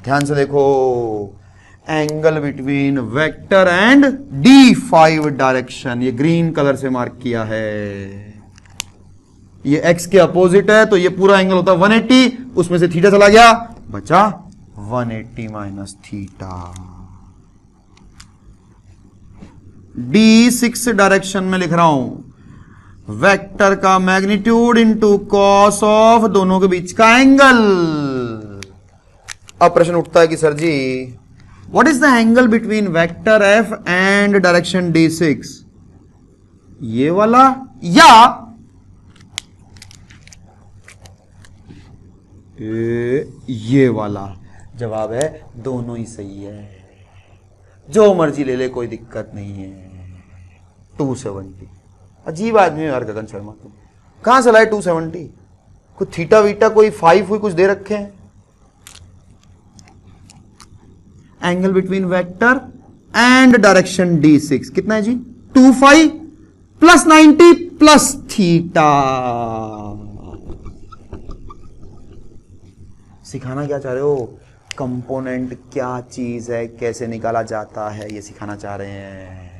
ध्यान से देखो, angle between vector and D5 direction, ये ग्रीन कलर से मार्क किया है। ये x के अपोजिट है तो ये पूरा एंगल होता है 180, उसमें से थीटा चला गया, बचा 180 माइनस थीटा। D6 डायरेक्शन में लिख रहा हूं वेक्टर का मैग्नीट्यूड इनटू कॉस ऑफ दोनों के बीच का एंगल। अब प्रश्न उठता है कि sir ji what is the angle between vector f and direction D6? ये वाला या ये वाला? जवाब है दोनों ही सही है, जो मर्जी ले ले, कोई दिक्कत नहीं है। 270। अजीब आदमी है यार गगन शर्मा, तुम कहां से लाए 270? कुछ थीटा वीटा कोई 5 हुई कुछ दे रखे हैं। Angle between vector and direction D6 कितना है जी? 25 प्लस 90 प्लस थीटा। सिखाना क्या चाह रहे हो? कंपोनेंट क्या चीज है, कैसे निकाला जाता है, ये सिखाना चाह रहे हैं।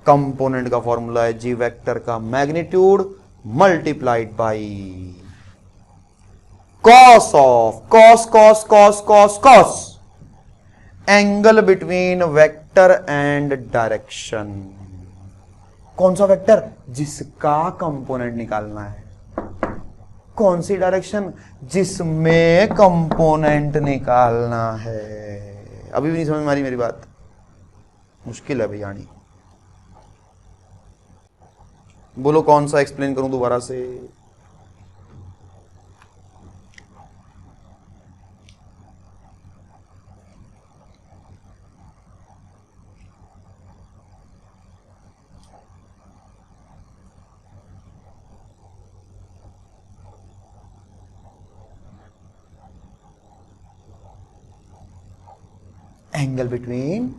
कंपोनेंट का फॉर्मूला है जी वेक्टर का magnitude multiplied by cos of cos cos cos cos cos angle between vector and direction. कौन सा वेक्टर? जिसका कंपोनेंट निकालना है। कौन सी डायरेक्शन? जिसमें कंपोनेंट निकालना है। अभी भी नहीं समझ में आ रही मेरी बात? मुश्किल है भैया। बोलो कौन सा एक्सप्लेन करूं दोबारा से? Angle between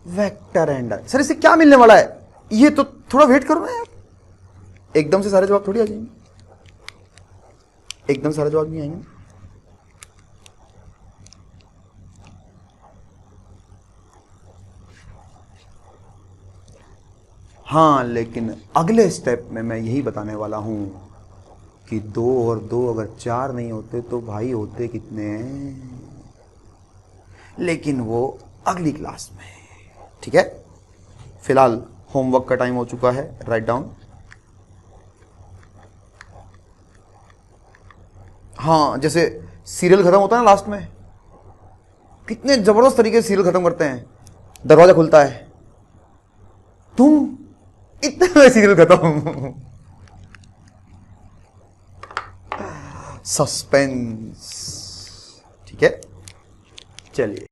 vector and, sir इससे क्या मिलने वाला है? ये तो थोड़ा वेट करो ना यार, एकदम से सारे जवाब थोड़ी आ जाएंगे, एकदम सारे जवाब नहीं आएंगे। हाँ, लेकिन अगले स्टेप में मैं यही बताने वाला हूं कि 2 और 2 अगर 4 नहीं होते तो भाई होते कितने हैं, लेकिन वो अगली क्लास में। ठीक है, फिलहाल होमवर्क का टाइम हो चुका है, राइट डाउन। हाँ, जैसे सीरियल खत्म होता है ना लास्ट में, कितने जबरदस्त तरीके से सीरियल खत्म करते हैं। दरवाजा खुलता है, तुम इतने में सीरियल खत्म। सस्पेंस। ठीक है, चलिए।